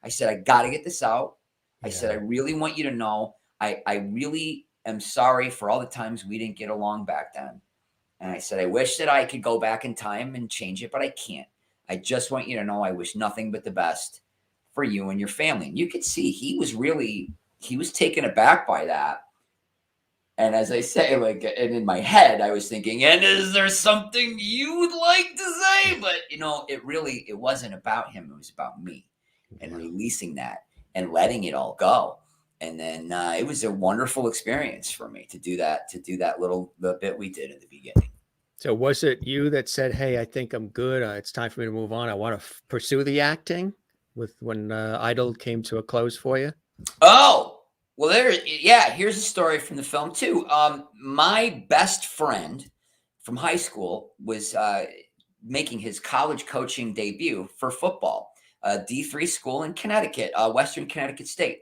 I said, I got to get this out. I said, I really want you to know. I really am sorry for all the times we didn't get along back then. And I said, I wish that I could go back in time and change it, but I can't. I just want you to know I wish nothing but the best for you and your family. And you could see he was taken aback by that. And as I say, and in my head, I was thinking, and is there something you would like to say? But, it wasn't about him. It was about me and releasing that and letting it all go. And then it was a wonderful experience for me to do that little bit we did at the beginning. So was it you that said, hey, I think I'm good. It's time for me to move on. I want to pursue the acting. with when Idol came to a close for you? Oh, well, here's a story from the film too. My best friend from high school was making his college coaching debut for football, a D3 school in Connecticut, Western Connecticut State.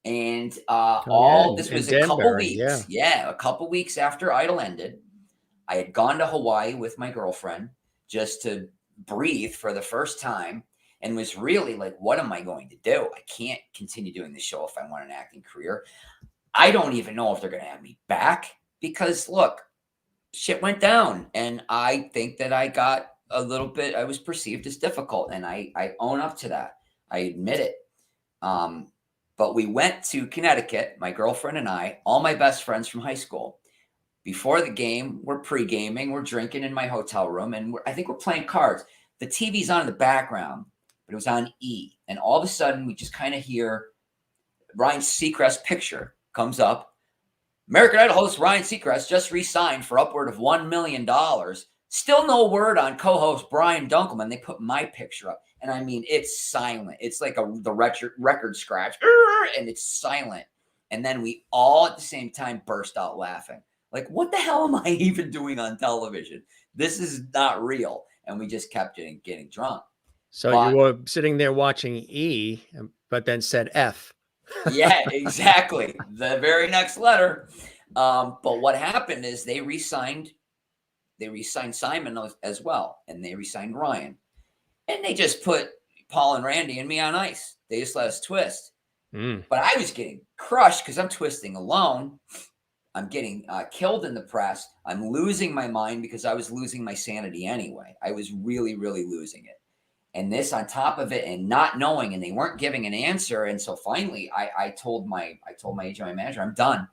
And Oh yeah, this in was a couple Danbury. weeks. Yeah, a couple weeks after Idol ended. I had gone to Hawaii with my girlfriend just to breathe for the first time and was really like, what am I going to do? I can't continue doing the show if I want an acting career. I don't even know if they're going to have me back because, look, shit went down. And I think that I got a little bit, I was perceived as difficult. And I own up to that. I admit it. But we went to Connecticut, my girlfriend and I, all my best friends from high school. Before the game, we're pre-gaming, we're drinking in my hotel room, and I think we're playing cards. The TV's on in the background, but it was on E. And all of a sudden, we just kind of hear Ryan Seacrest's picture comes up. American Idol host Ryan Seacrest just re-signed for upward of $1 million. Still no word on co-host Brian Dunkleman. They put my picture up. And I mean, it's silent. It's like the record scratch. And it's silent. And then we all at the same time burst out laughing. Like, what the hell am I even doing on television? This is not real. And we just kept getting drunk. So you were sitting there watching E, but then said F. Yeah, exactly. The very next letter. But what happened is they re-signed Simon as well. And they re-signed Ryan. And they just put Paul and Randy and me on ice. They just let us twist. But I was getting crushed because I'm twisting alone. I'm getting killed in the press. I'm losing my mind because I was losing my sanity anyway. I was really, really losing it. And this on top of it and not knowing, and they weren't giving an answer. And so finally I told my agent, my manager, I'm done.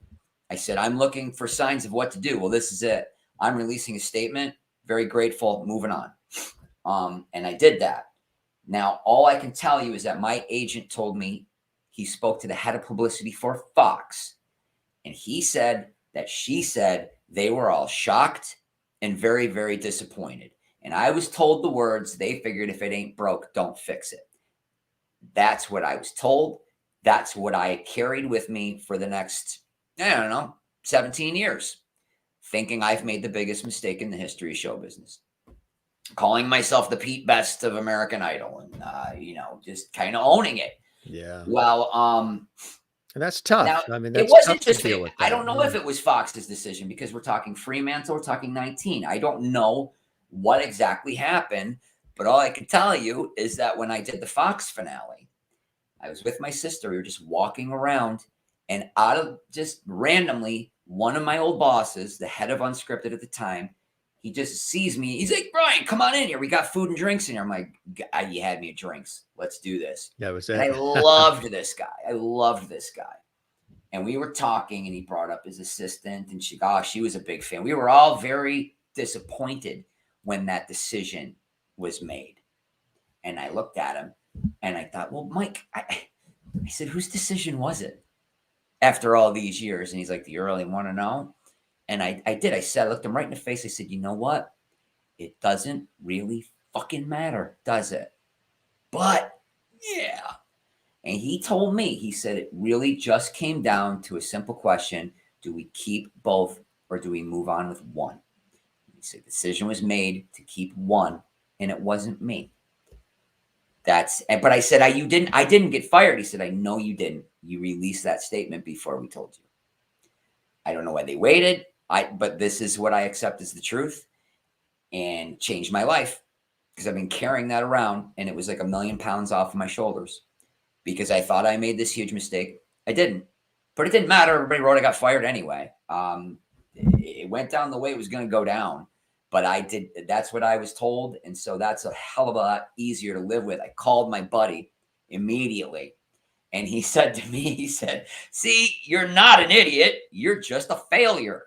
I said, I'm looking for signs of what to do. Well, this is it. I'm releasing a statement. Very grateful. Moving on. And I did that. Now, all I can tell you is that my agent told me he spoke to the head of publicity for Fox. And he said that she said they were all shocked and very, very disappointed. And I was told the words, they figured if it ain't broke, don't fix it. That's what I was told. That's what I carried with me for the next, 17 years, thinking I've made the biggest mistake in the history of show business. Calling myself the Pete Best of American Idol and, just kind of owning it. Yeah. Well, and that's tough. Now, I mean, that's it wasn't tough just to deal with that. I don't know if it was Fox's decision because we're talking Fremantle, we're talking 19. I don't know what exactly happened, but all I can tell you is that when I did the Fox finale, I was with my sister. We were just walking around, and out of just randomly, one of my old bosses, the head of Unscripted at the time, he just sees me. He's like, Brian, come on in here. We got food and drinks in here. I'm like, you had me at drinks. Let's do this. That was it. And I loved this guy. And we were talking, and he brought up his assistant, and she was a big fan. We were all very disappointed when that decision was made. And I looked at him, and I thought, well, Mike, I said, whose decision was it after all these years? And he's like, the Earl, you want to know? And I did. I looked him right in the face. I said, you know what? It doesn't really fucking matter, does it? But yeah. And he told me, he said, it really just came down to a simple question. Do we keep both or do we move on with one? He said, the decision was made to keep one, and it wasn't me. But I said, I didn't get fired. He said, I know you didn't. You released that statement before we told you. I don't know why they waited. But this is what I accept as the truth, and changed my life because I've been carrying that around, and it was like 1,000,000 pounds off of my shoulders because I thought I made this huge mistake. I didn't, but it didn't matter. Everybody wrote I got fired anyway. It went down the way it was going to go down, but I did. That's what I was told. And so that's a hell of a lot easier to live with. I called my buddy immediately. And he said to me, he said, see, you're not an idiot. You're just a failure.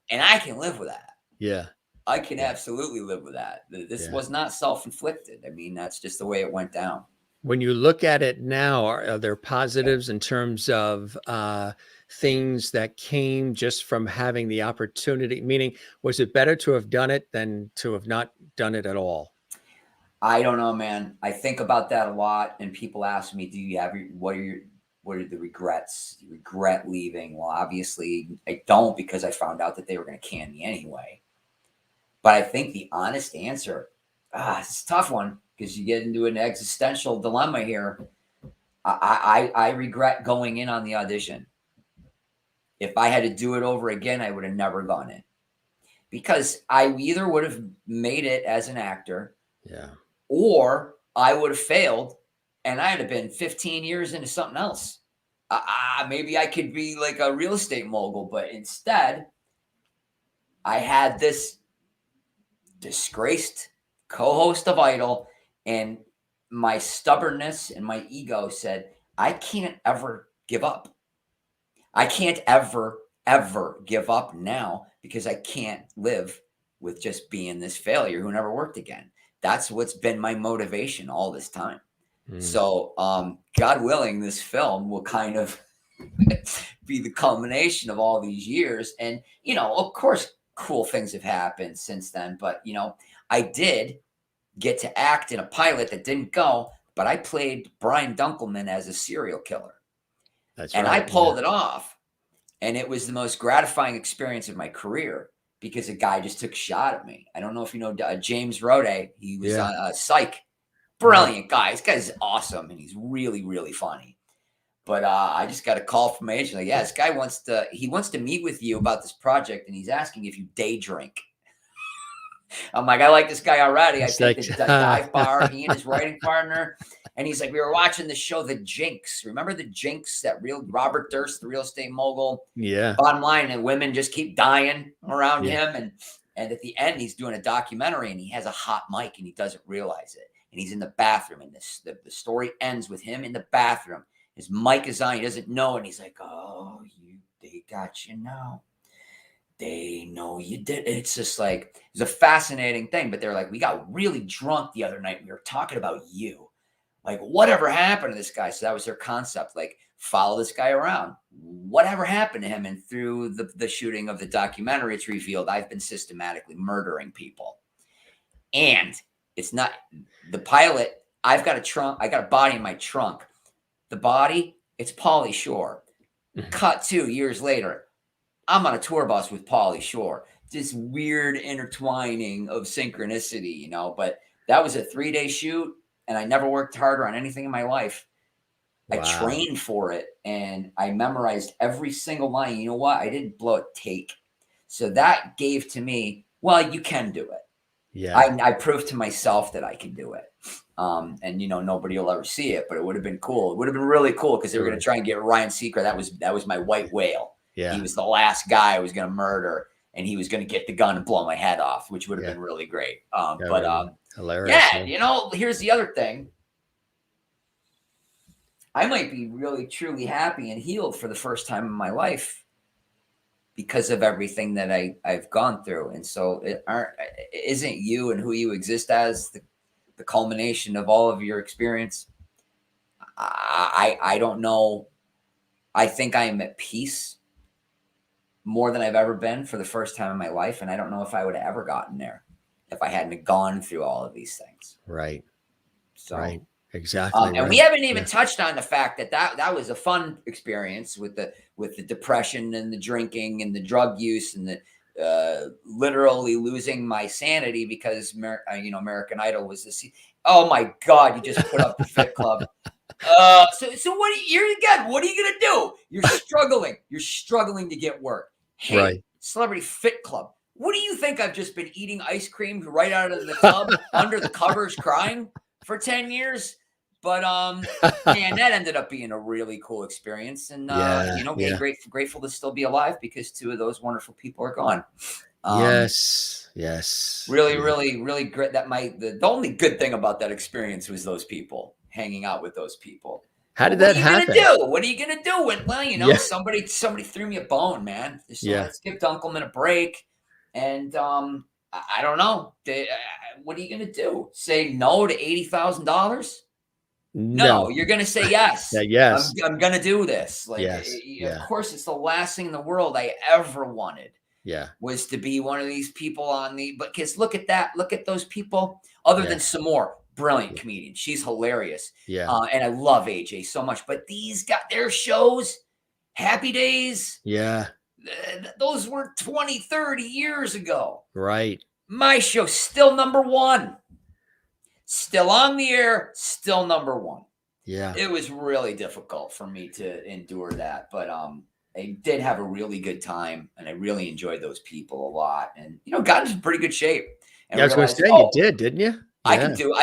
And I can live with that. Yeah. I can absolutely live with that. This was not self-inflicted. I mean, that's just the way it went down. When you look at it now, are there positives in terms of things that came just from having the opportunity? Meaning, was it better to have done it than to have not done it at all? I don't know, man. I think about that a lot, and people ask me, "Do you have what are the regrets? Do you regret leaving?" Well, obviously, I don't because I found out that they were going to can me anyway. But I think the honest answer, it's a tough one because you get into an existential dilemma here. I regret going in on the audition. If I had to do it over again, I would have never gone in because I either would have made it as an actor, or I would have failed and I'd have been 15 years into something else. Maybe I could be like a real estate mogul, but instead, I had this disgraced co-host of Idol, and my stubbornness and my ego said, I can't ever give up. I can't ever give up now because I can't live with just being this failure who never worked again. That's what's been my motivation all this time. So, God willing, this film will kind of be the culmination of all these years. And, of course, cool things have happened since then. But, I did get to act in a pilot that didn't go, but I played Brian Dunkleman as a serial killer. And I pulled it off. And it was the most gratifying experience of my career because a guy just took a shot at me. I don't know if you know James Rode. He was on Psych. Brilliant guy. This guy's awesome, and he's really, really funny. But I just got a call from my agent. Like, this guy wants to meet with you about this project, and he's asking if you day drink. I'm like, I like this guy already. I take the dive bar, he and his writing partner. And he's like, we were watching the show The Jinx. Remember The Jinx, that real Robert Durst, the real estate mogul? Yeah. Bottom line, and women just keep dying around him. And at the end, he's doing a documentary, and he has a hot mic, and he doesn't realize it. And he's in the bathroom, and the story ends with him in the bathroom. His mic is on. He doesn't know, and he's like, "Oh, they got you now. They know you did." It's just like, it's a fascinating thing. But they're like, we got really drunk the other night. We were talking about you. Like, whatever happened to this guy? So that was their concept. Like, follow this guy around. Whatever happened to him? And through the shooting of the documentary, it's revealed I've been systematically murdering people. And it's not the pilot. I've got a trunk. I got a body in my trunk. The body, it's Pauly Shore. Cut 2 years later, I'm on a tour bus with Pauly Shore. This weird intertwining of synchronicity, But that was a 3-day shoot, and I never worked harder on anything in my life. Wow. I trained for it, and I memorized every single line. You know what? I didn't blow a take. So that gave to me, well, you can do it. Yeah. I proved to myself that I can do it. And nobody will ever see it, but it would have been cool. It would have been really cool because they were going to try and get Ryan Seacrest. That was my white whale. Yeah. He was the last guy I was going to murder, and he was going to get the gun and blow my head off, which would have been really great. Hilarious. Yeah, here's the other thing. I might be really, truly happy and healed for the first time in my life because of everything that I've gone through. And so isn't you and who you exist as the culmination of all of your experience? I don't know. I think I am at peace more than I've ever been for the first time in my life. And I don't know if I would have ever gotten there if I hadn't gone through all of these things. Right. So, right. Exactly. And we haven't even touched on the fact that was a fun experience with the depression and the drinking and the drug use and the literally losing my sanity because American Idol was this. Oh my God! You just put up the Fit Club. So what? What are you gonna do? You're struggling to get work. Hey, right. Celebrity Fit Club. What do you think? I've just been eating ice cream right out of the tub under the covers, crying for 10 years. But man, that ended up being a really cool experience, and grateful to still be alive because 2 of those wonderful people are gone. Yes. Really, really, really great. The only good thing about that experience was those people, hanging out with those people. How did that happen? What are you gonna do? When somebody threw me a bone, man. So let's give Dunkleman a break. And I don't know. What are you gonna do? Say no to $80,000? No, you're going to say yes. Yes. I'm going to do this. Of course, it's the last thing in the world I ever wanted. Yeah. Was to be one of these people but because look at that. Look at those people other than some more. brilliant comedian. She's hilarious. Yeah. And I love AJ so much. But these got their shows, Happy Days. Yeah. Those were 20, 30 years ago. Right. My show's still number one. Still on the air, still number one. Yeah. It was really difficult for me to endure that. But I did have a really good time, and I really enjoyed those people a lot. And got into pretty good shape. And I was going to say you did, didn't you? I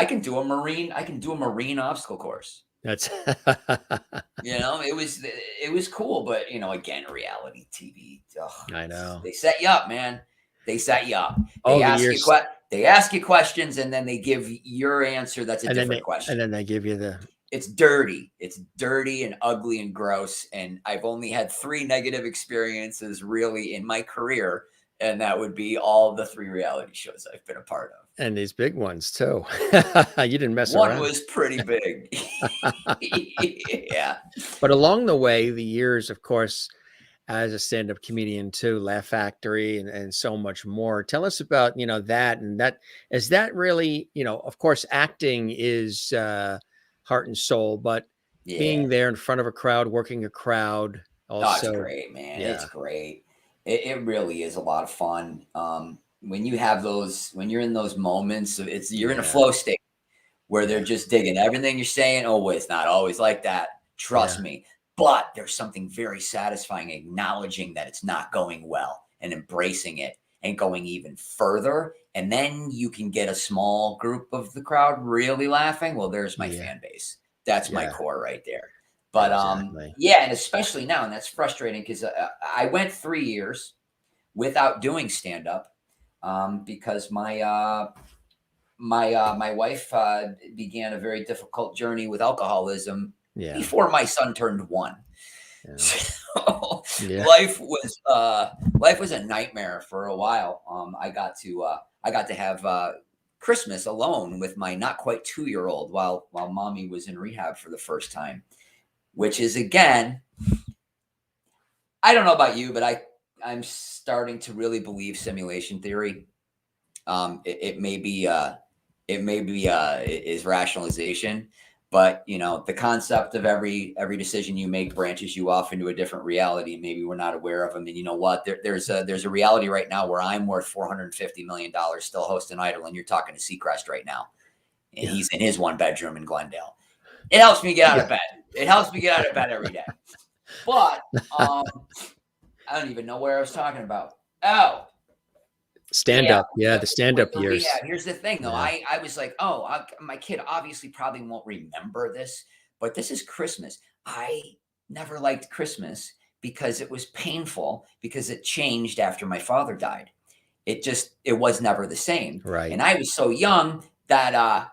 can do a marine obstacle course. That's it was cool, but again, reality TV. I know. They set you up, man. They set you up. They ask you questions, and then they give your answer. That's a different question. And then they give you the. It's dirty. It's dirty and ugly and gross. And I've only had 3 negative experiences really in my career. And that would be all the 3 reality shows I've been a part of. And these big ones too. You didn't mess around. One was pretty big. Yeah. But along the way, the years, of course, as a stand-up comedian too, Laugh Factory and so much more. Tell us about, that. And that, is that really, of course, acting is heart and soul, but being there in front of a crowd, working a crowd also. It's great, man. Yeah. It's great. It really is a lot of fun. When you have when you're in those moments, you're in a flow state where they're just digging everything you're saying. Oh, it's not always like that. Trust me. But there's something very satisfying acknowledging that it's not going well and embracing it and going even further. And then you can get a small group of the crowd really laughing. Well, there's my fan base. That's my core right there. But and especially now, and that's frustrating because I went 3 years without doing stand-up because my wife began a very difficult journey with alcoholism before my son turned 1. Yeah. So life was a nightmare for a while. I got to have Christmas alone with my not quite 2-year-old while mommy was in rehab for the first time. Which is, again, I don't know about you, but I'm starting to really believe simulation theory. It may be is rationalization, but the concept of every decision you make branches you off into a different reality. Maybe we're not aware of them. And you know what? There's a reality right now where I'm worth $450 million, still hosting Idol, and you're talking to Seacrest right now, and he's in his 1-bedroom in Glendale. It helps me get out of bed. It helps me get out of bed every day. But I don't even know where I was talking about. Oh. Stand-up. Yeah, the stand-up years. Yeah, here's the thing, though. I was like, my kid obviously probably won't remember this, but this is Christmas. I never liked Christmas because it was painful because it changed after my father died. It was never the same. Right. And I was so young that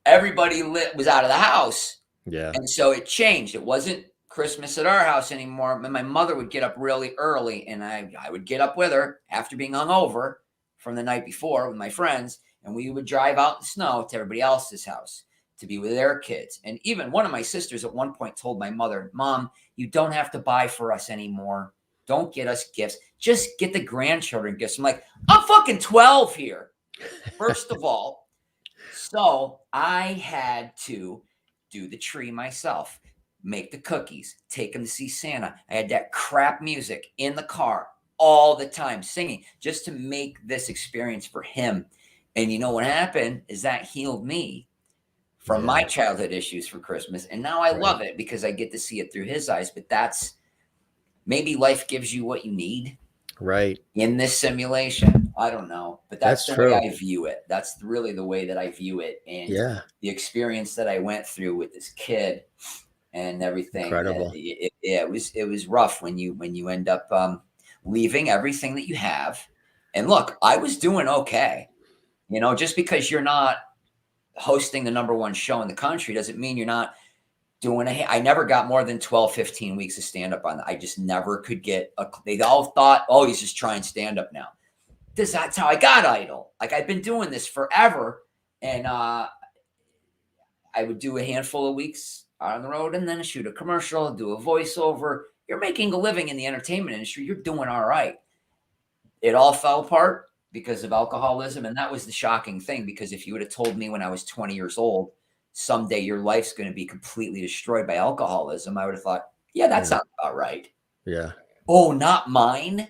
everybody was out of the house. Yeah. And so it changed. It wasn't Christmas at our house anymore. My mother would get up really early, and I would get up with her after being hungover from the night before with my friends, and we would drive out in the snow to everybody else's house to be with their kids. And even one of my sisters at one point told my mother, "Mom, you don't have to buy for us anymore. Don't get us gifts. Just get the grandchildren gifts." I'm like, I'm fucking 12 here, first of all. So I had to do the tree myself, make the cookies, take him to see Santa. I had that crap music in the car all the time, singing, just to make this experience for him. And you know what happened is that healed me from my childhood issues for Christmas. And now I love it because I get to see it through his eyes. But maybe life gives you what you need. Right. In this simulation. I don't know, but that's the true. way I view it. That's really the way that I view it. And the experience that I went through with this kid and everything. Incredible. It was rough when you end up leaving everything that you have. And look, I was doing okay. Just because you're not hosting the #1 show in the country doesn't mean you're not doing I never got more than 12, 15 weeks of stand-up on that. I just never could get they all thought, oh, he's just trying stand-up now. That's how I got Idol. Like, I've been doing this forever. And I would do a handful of weeks out on the road and then shoot a commercial, do a voiceover. You're making a living in the entertainment industry. You're doing all right. It all fell apart because of alcoholism. And that was the shocking thing, because if you would have told me when I was 20 years old, someday your life's going to be completely destroyed by alcoholism, I would have thought, yeah, that sounds about right. Yeah. Oh, not mine.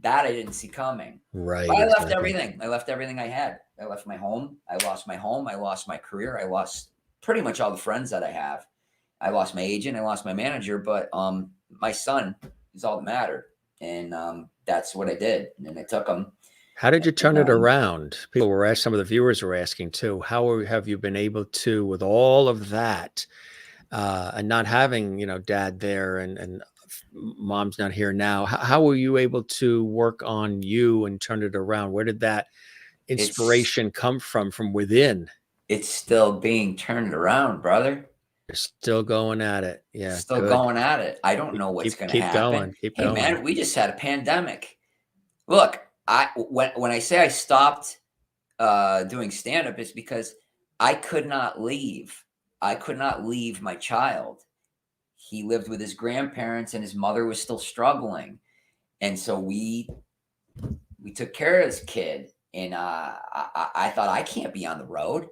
That I didn't see coming. Right. But I left Exactly. everything. I left everything I had. I left my home. I lost my home. I lost my career. I lost pretty much all the friends that I have. I lost my agent. I lost my manager. But my son is all that mattered. And that's what I did. And I took him. How did you turn it around? People were asking, some of the viewers were asking too, how have you been able to, with all of that, and not having, dad there and mom's not here now, how were you able to work on you and turn it around? Where did that inspiration come from within? It's still being turned around, brother. You're still going at it. Yeah. Still going at it. I don't know what's going to happen. Keep hey, going. Man, we just had a pandemic. Look, when I say I stopped doing stand-up, it's because I could not leave. I could not leave my child. He lived with his grandparents and his mother was still struggling. And so we took care of this kid. And I thought, I can't be on the road.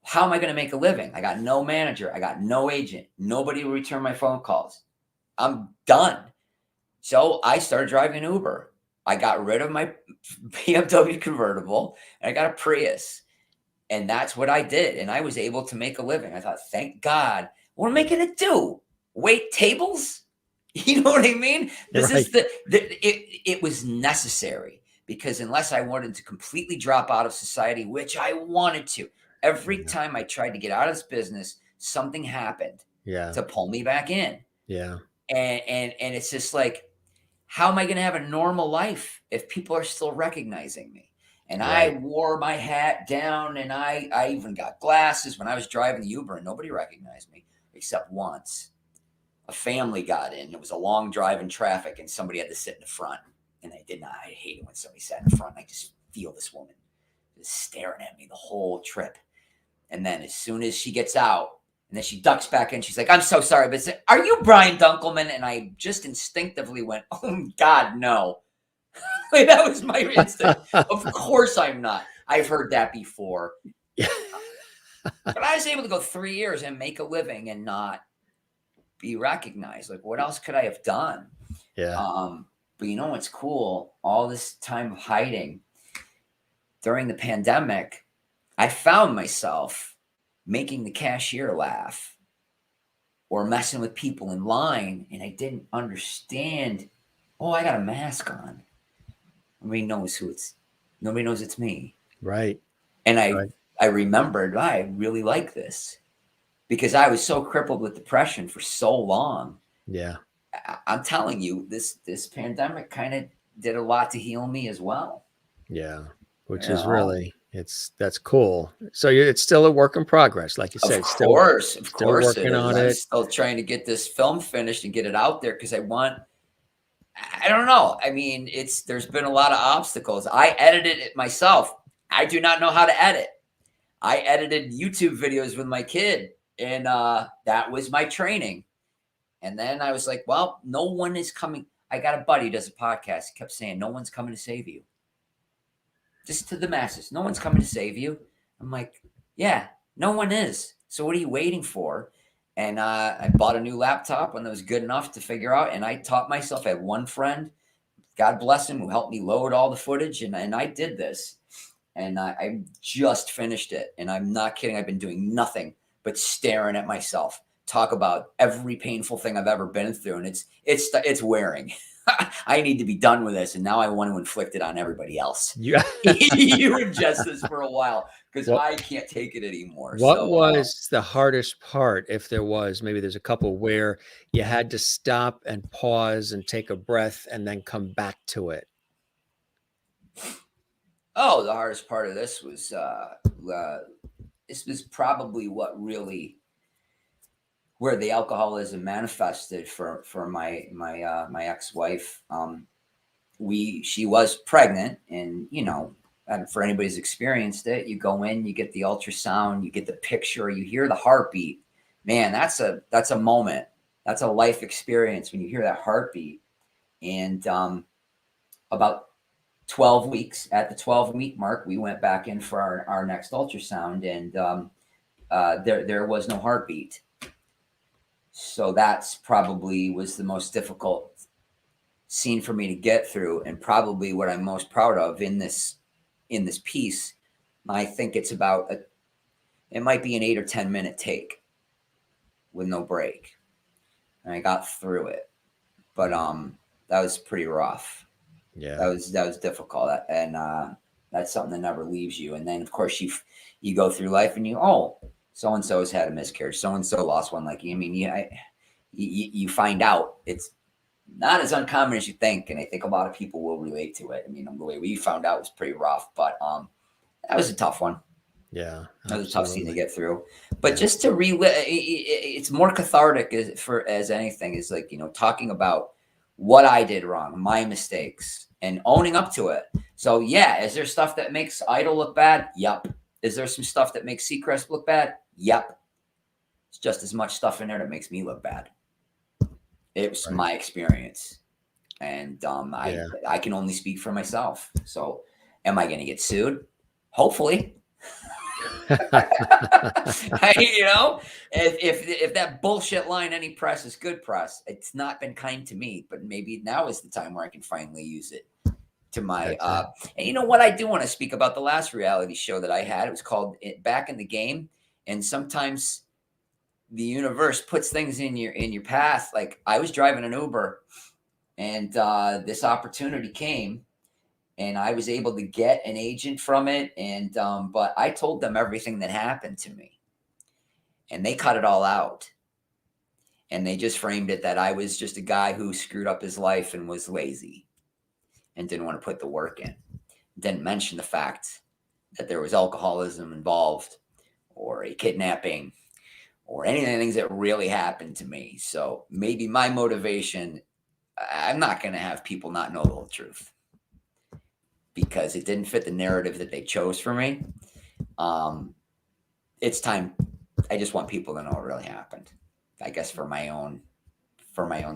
How am I going to make a living? I got no manager. I got no agent. Nobody will return my phone calls. I'm done. So I started driving Uber. I got rid of my BMW convertible and I got a Prius. And that's what I did. And I was able to make a living. I thought, thank God. What am I going to do? Wait tables? You know what I mean? This is it was necessary, because unless I wanted to completely drop out of society, which I wanted to, every time I tried to get out of this business, something happened to pull me back in. Yeah. And it's just like, how am I going to have a normal life if people are still recognizing me? And I wore my hat down, and I even got glasses when I was driving the Uber, and nobody recognized me except once. A family got in. It was a long drive in traffic, and somebody had to sit in the front. And I hate it when somebody sat in the front. I just feel this woman just staring at me the whole trip. And then as soon as she gets out, and then she ducks back in, she's like, I'm so sorry, but are you Ryan Dunkleman? And I just instinctively went, oh, God, no. Like, that was my instinct. Of course I'm not. I've heard that before. But I was able to go 3 years and make a living and not be recognized. Like, what else could I have done? Yeah. But you know what's cool? All this time of hiding during the pandemic, I found myself making the cashier laugh or messing with people in line, and I didn't understand. Oh, I got a mask on. Nobody knows nobody knows it's me. Right. And I remembered, I really like this, because I was so crippled with depression for so long. Yeah. I'm telling you, this pandemic kind of did a lot to heal me as well. Yeah. Which is really, that's cool. So it's still a work in progress, like you said. Of course working on it. I'm still trying to get this film finished and get it out there, because I don't know. I mean, there's been a lot of obstacles. I edited it myself. I do not know how to edit. I edited YouTube videos with my kid, and that was my training. And then I was like, well, no one is coming. I got a buddy who does a podcast. He kept saying, no one's coming to save you. Just to the masses. No one's coming to save you. I'm like, yeah, no one is. So what are you waiting for? And I bought a new laptop when that was good enough to figure out. And I taught myself. I had one friend, God bless him, who helped me load all the footage. And I did this. And I just finished it. And I'm not kidding. I've been doing nothing but staring at myself. Talk about every painful thing I've ever been through. And it's wearing. I need to be done with this. And now I want to inflict it on everybody else. You ingest this for a while, because I can't take it anymore. What was the hardest part, if there was? Maybe there's a couple where you had to stop and pause and take a breath and then come back to it. Oh, the hardest part of this was probably where the alcoholism manifested for my ex-wife. She was pregnant, and and for anybody who's experienced it, you go in, you get the ultrasound, you get the picture, you hear the heartbeat. Man, that's a moment. That's a life experience when you hear that heartbeat. And about 12 weeks. At the 12-week mark, we went back in for our next ultrasound, and there was no heartbeat. So that's probably was the most difficult scene for me to get through, and probably what I'm most proud of in this piece. I think it's about it might be an 8 or 10 minute take with no break, and I got through it. But that was pretty rough. Yeah, that was difficult, and that's something that never leaves you. And then of course you go through life and so and so has had a miscarriage, so and so lost one. Like, I mean, you find out it's not as uncommon as you think, and I think a lot of people will relate to it. I mean, the way we found out was pretty rough, but that was a tough one. Yeah, that was a tough scene to get through. But just to relive, it's more cathartic as anything. Is like, talking about what I did wrong, my mistakes, and owning up to it. So yeah, is there stuff that makes Idol look bad? Yep. Is there some stuff that makes Seacrest look bad? Yep. It's just as much stuff in there that makes me look bad. It was my experience, and I can only speak for myself. So, am I going to get sued? Hopefully. If that bullshit line, any press is good press, it's not been kind to me, but maybe now is the time where I can finally use it to my. And you know what? I do want to speak about the last reality show that I had. It was called Back in the Game, and sometimes the universe puts things in your path. Like, I was driving an Uber, and this opportunity came, and I was able to get an agent from it. And but I told them everything that happened to me, and they cut it all out, and they just framed it that I was just a guy who screwed up his life and was lazy and didn't want to put the work in. Didn't mention the fact that there was alcoholism involved, or a kidnapping, or any of the things that really happened to me. So maybe my motivation, I'm not going to have people not know the whole truth, because it didn't fit the narrative that they chose for me. It's time. I just want people to know what really happened, I guess, for my own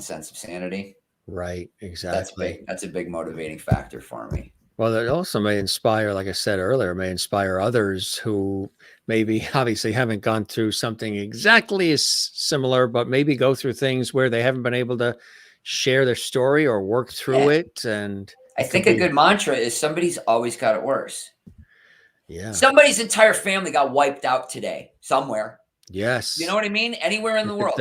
sense of sanity. Right. Exactly. That's a big motivating factor for me. Well, it also may inspire, like I said earlier, may inspire others who maybe obviously haven't gone through something exactly as similar, but maybe go through things where they haven't been able to share their story or work through it. And I think a good mantra is somebody's always got it worse. Yeah. Somebody's entire family got wiped out today somewhere. Yes. You know what I mean? Anywhere in the world.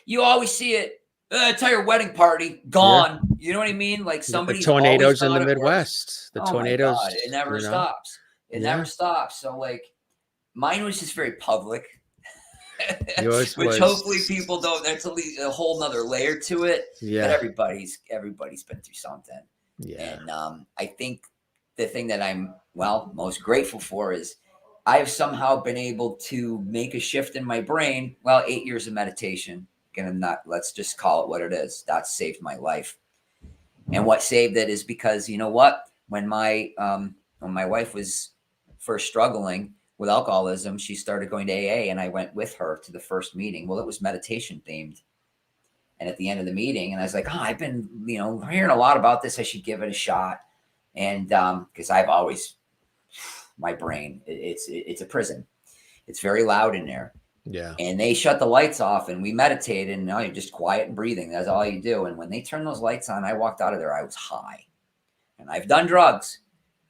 You always see it. Entire wedding party gone. Yeah. You know what I mean? Like, somebody's the tornadoes in the Midwest. The tornadoes. My God, it never stops. It never stops. So, like, mine was just very public. Which hopefully people don't. That's at least a whole nother layer to it. Yeah. But everybody's been through something. Yeah. And I think the thing that I'm most grateful for is I've somehow been able to make a shift in my brain. 8 years of meditation. Let's just call it what it is. That saved my life. And what saved it is because, you know what? When my wife was first struggling with alcoholism, she started going to AA, and I went with her to the first meeting. Well, it was meditation themed. And at the end of the meeting, and I was like, I've been, hearing a lot about this. I should give it a shot. And because I've always, my brain, it's a prison. It's very loud in there. Yeah. And they shut the lights off, and we meditated, and now you're just quiet and breathing. That's all you do. And when they turned those lights on, I walked out of there. I was high, and I've done drugs,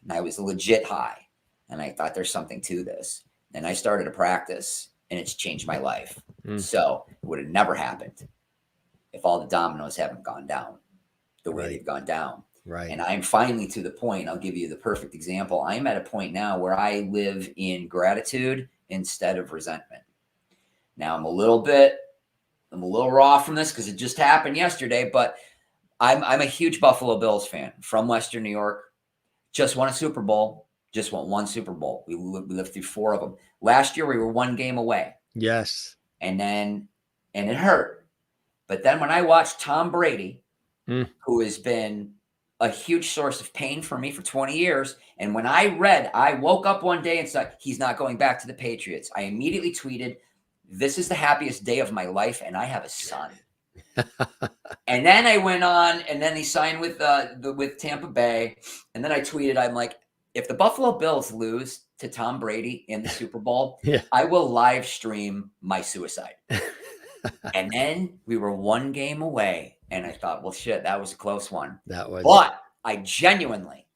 and I was legit high. And I thought, there's something to this. And I started to practice, and it's changed my life. So it would have never happened if all the dominoes haven't gone down the way they've gone down. Right. And I'm finally to the point. I'll give you the perfect example. I'm at a point now where I live in gratitude instead of resentment. Now I'm a little raw from this because it just happened yesterday, but I'm a huge Buffalo Bills fan from Western New York. Just won a Super Bowl. Just won one Super Bowl. We lived through 4 of them. Last year we were 1 game away. Yes. And it hurt. But then when I watched Tom Brady, who has been a huge source of pain for me for 20 years. And when I woke up one day and said, he's not going back to the Patriots. I immediately tweeted, this is the happiest day of my life, and I have a son. And then I went on, and then he signed with Tampa Bay. And then I tweeted, I'm like, if the Buffalo Bills lose to Tom Brady in the Super Bowl, Yeah. I will live stream my suicide. And then we were one game away, and I thought, well, shit, that was a close one. That was. But I genuinely,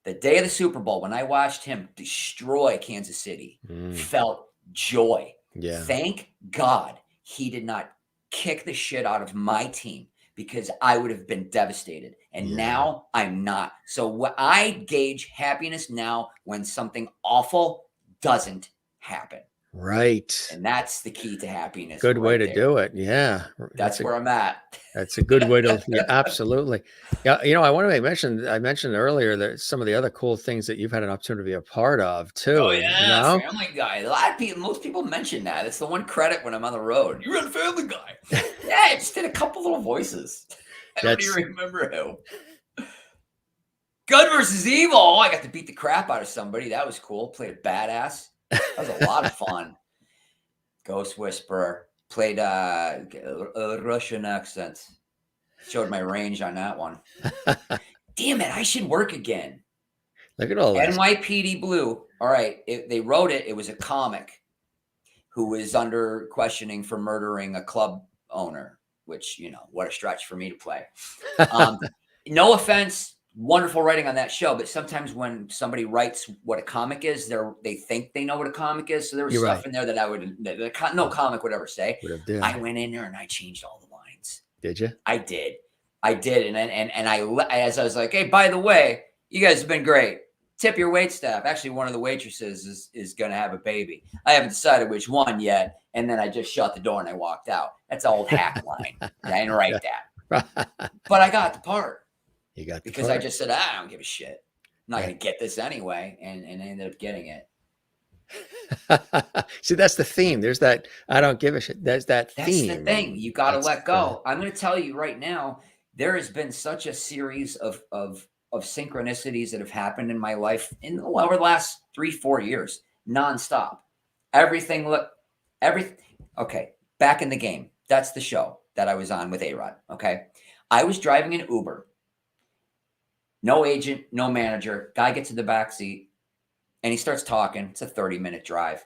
the day of the Super Bowl, when I watched him destroy Kansas City, felt joy. Yeah. Thank God he did not kick the shit out of my team, because I would have been devastated. And now I'm not. So what I gauge happiness now when something awful doesn't happen. Right. And that's the key to happiness. Good way to do it. Yeah. That's where I'm at. That's a good way to, yeah, absolutely. Yeah. I want to I mentioned earlier that some of the other cool things that you've had an opportunity to be a part of too. Oh yeah, Family Guy. A lot of people, most people mention that. It's the one credit when I'm on the road. You're on Family Guy. Yeah, I just did a couple little voies. I don't even remember who. Good versus Evil. I got to beat the crap out of somebody. That was cool. Played a badass. That was a lot of fun. Ghost Whisperer. Played a Russian accent. Showed my range on that one. Damn it, I should work again. Look at all this. NYPD Blue. All right, they wrote it. It was a comic who was under questioning for murdering a club owner, which, what a stretch for me to play. No offense, wonderful writing on that show, but sometimes when somebody writes what a comic is, they think they know what a comic is. So there was stuff in there that no comic would ever say. I went in there and I changed all the lines. Did you? I did. And as I was like, hey, by the way, you guys have been great. Tip your wait staff. Actually, one of the waitresses is going to have a baby. I haven't decided which one yet. And then I just shut the door and I walked out. That's an old hack line. I didn't write that. But I got the part. You got the because part. I just said, I don't give a shit. I'm not going to get this anyway. And I ended up getting it. See, that's the theme. There's that I don't give a shit. That's theme. That's the thing. You got to let go. I'm going to tell you right now, there has been such a series of synchronicities that have happened in my life over the last 3-4 years, nonstop. Okay. Back in the Game. That's the show that I was on with A-Rod. Okay. I was driving an Uber. No agent, no manager. Guy gets in the back seat and he starts talking. It's a 30-minute drive.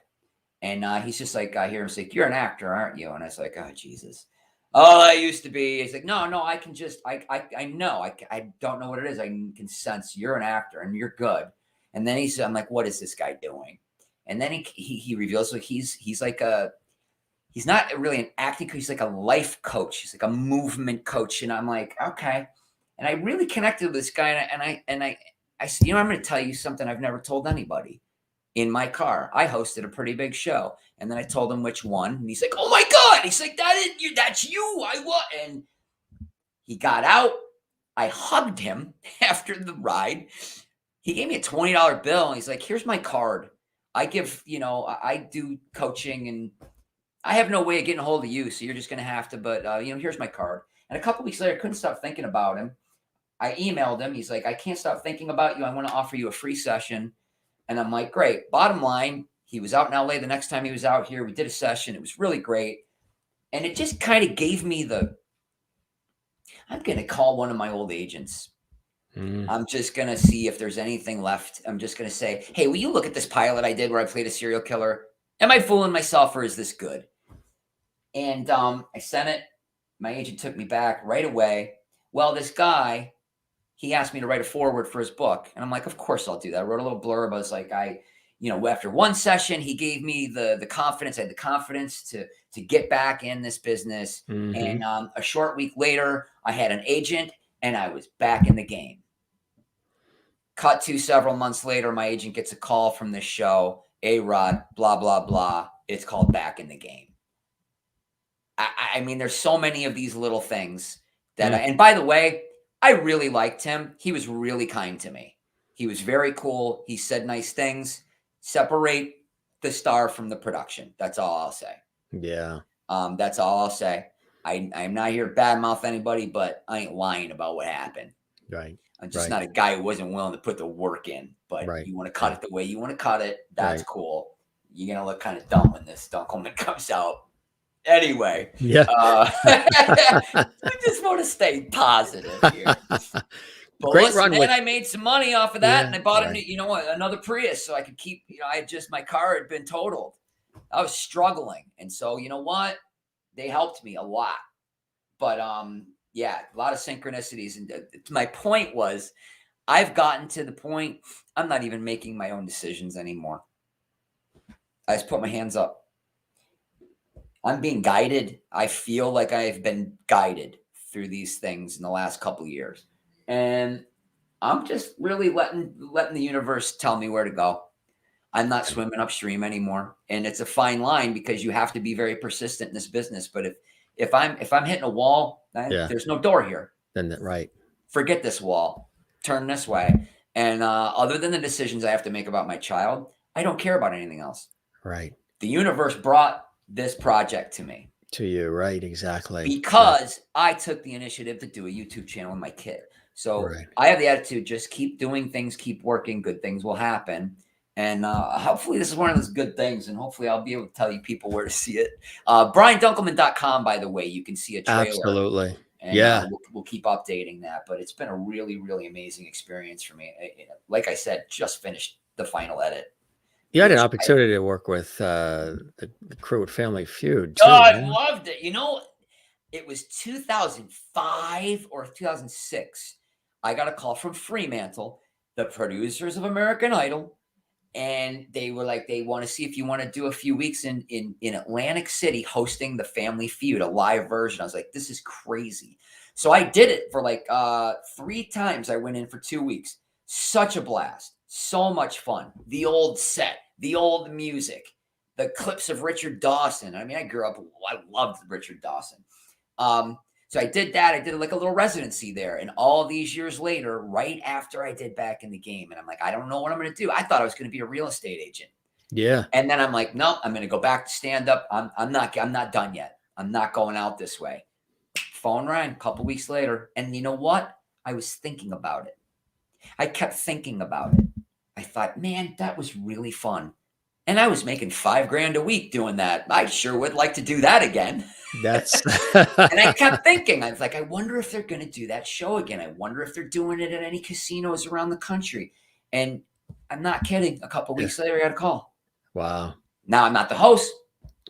And he's just like, I hear him say, you're an actor, aren't you? And I was like, oh, Jesus. Oh, I used to be. He's like, no, I can just, I know. I don't know what it is. I can sense you're an actor and you're good. And then I'm like, what is this guy doing? And then he reveals, so he's like he's not really an acting coach. He's like a life coach. He's like a movement coach. And I'm like, okay. And I really connected with this guy. And I said, I'm going to tell you something I've never told anybody. In my car, I hosted a pretty big show. And then I told him which one. And he's like, oh my God. He's like, that's you. And he got out. I hugged him after the ride. He gave me a $20 bill. And he's like, here's my card. I give, I do coaching and I have no way of getting a hold of you. So you're just going to have to, but here's my card. And a couple weeks later, I couldn't stop thinking about him. I emailed him. He's like, I can't stop thinking about you. I want to offer you a free session. And I'm like, great. Bottom line, he was out in LA the next time he was out here. We did a session. It was really great. And it just kind of gave me I'm going to call one of my old agents. I'm just going to see if there's anything left. I'm just going to say, hey, will you look at this pilot I did where I played a serial killer? Am I fooling myself or is this good? And I sent it. My agent took me back right away. Well, this guy, he asked me to write a foreword for his book. And I'm like, of course I'll do that. I wrote a little blurb. I was like, after one session, he gave me the confidence. I had the confidence to get back in this business. And a short week later, I had an agent and I was back in the game. Cut to several months later, my agent gets a call from this show, A-Rod, blah, blah, blah. It's called Back in the Game. I mean, there's so many of these little things that and by the way, I really liked him. He was really kind to me. He was very cool. He said nice things. Separate the star from the production. That's all I'll say. Yeah. That's all I'll say. I'm not here to badmouth anybody, but I ain't lying about what happened. Right. I'm just not a guy who wasn't willing to put the work in. But you want to cut it the way you want to cut it. That's cool. You're going to look kind of dumb when this Dunkleman comes out. Anyway, Yeah. I just want to stay positive here. But Great listen, run man, with I made some money off of that, yeah, and I bought right. another Prius so I could keep, I had just, my car had been totaled. I was struggling. And so, you know what? They helped me a lot. But yeah, a lot of synchronicities. And my point was, I've gotten to the point, I'm not even making my own decisions anymore. I just put my hands up. I'm being guided. I feel like I've been guided through these things in the last couple of years. And I'm just really letting the universe tell me where to go. I'm not swimming upstream anymore. And it's a fine line because you have to be very persistent in this business. But if I'm hitting a wall, Yeah. there's no door here. Then right. Forget this wall. Turn this way. And other than the decisions I have to make about my child, I don't care about anything else. Right. The universe brought this project to me. To you, right? Exactly. Because I took the initiative to do a YouTube channel with my kid. So I have the attitude, just keep doing things, keep working, good things will happen. And hopefully this is one of those good things. And hopefully I'll be able to tell you people where to see it. BrianDunkleman.com, by the way, you can see a trailer. Absolutely. And we'll keep updating that. But it's been a really, really amazing experience for me. Like I said, just finished the final edit. You had an opportunity to work with the crew at Family Feud, too. Oh, I loved it. It was 2005 or 2006. I got a call from Fremantle, the producers of American Idol, and they were like, they want to see if you want to do a few weeks in Atlantic City hosting the Family Feud, a live version. I was like, this is crazy. So I did it for like 3 times. I went in for 2 weeks. Such a blast. So much fun. The old set, the old music, the clips of Richard Dawson. I mean, I grew up, I loved Richard Dawson. So I did that. I did like a little residency there. And all these years later, right after I did Back in the Game, and I'm like, I don't know what I'm going to do. I thought I was going to be a real estate agent. Yeah. And then I'm like, no, I'm going to go back to stand up. I'm not done yet. I'm not going out this way. Phone rang a couple weeks later. And you know what? I was thinking about it. I kept thinking about it. I thought, man, that was really fun. And I was making $5,000 a week doing that. I sure would like to do that again. That's and I kept thinking, I was like, I wonder if they're going to do that show again. I wonder if they're doing it at any casinos around the country. And I'm not kidding. A couple of weeks later, I got a call. Wow. Now I'm not the host,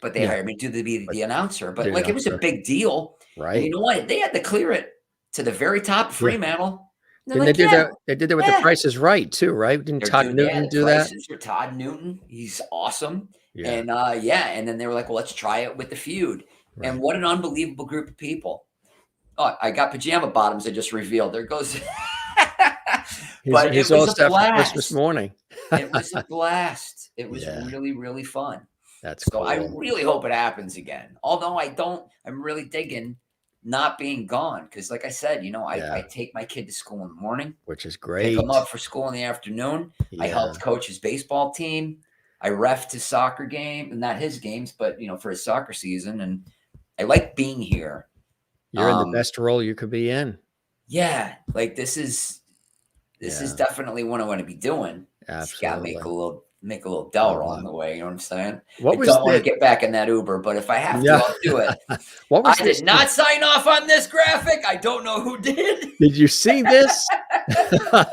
but they hired me to be the announcer. But like, it was a big deal. Right. And you know what? They had to clear it to the very top of Fremantle. Didn't they do that? They did that with The Price is Right too, right? Didn't Todd Newton do that? Todd Newton, he's awesome. Yeah. And and then they were like, well, let's try it with the Feud. Right. And what an unbelievable group of people. Oh, I got pajama bottoms I just revealed. There goes. But he's all set for Christmas morning. It was a blast. It was really, really fun. That's so cool. I really hope it happens again. Although I'm really digging not being gone. Because like I said, I take my kid to school in the morning. Which is great. Pick him up for school in the afternoon. Yeah. I helped coach his baseball team. I reffed his soccer game, and not his games, but for his soccer season. And I like being here. You're in the best role you could be in. Yeah. Like this is definitely what I want to be doing. Absolutely. Got to make a little dough along the way. You know what I'm saying? I don't want to get back in that Uber, but if I have to, I'll do it. I did not sign off on this graphic. I don't know who did. Did you see this?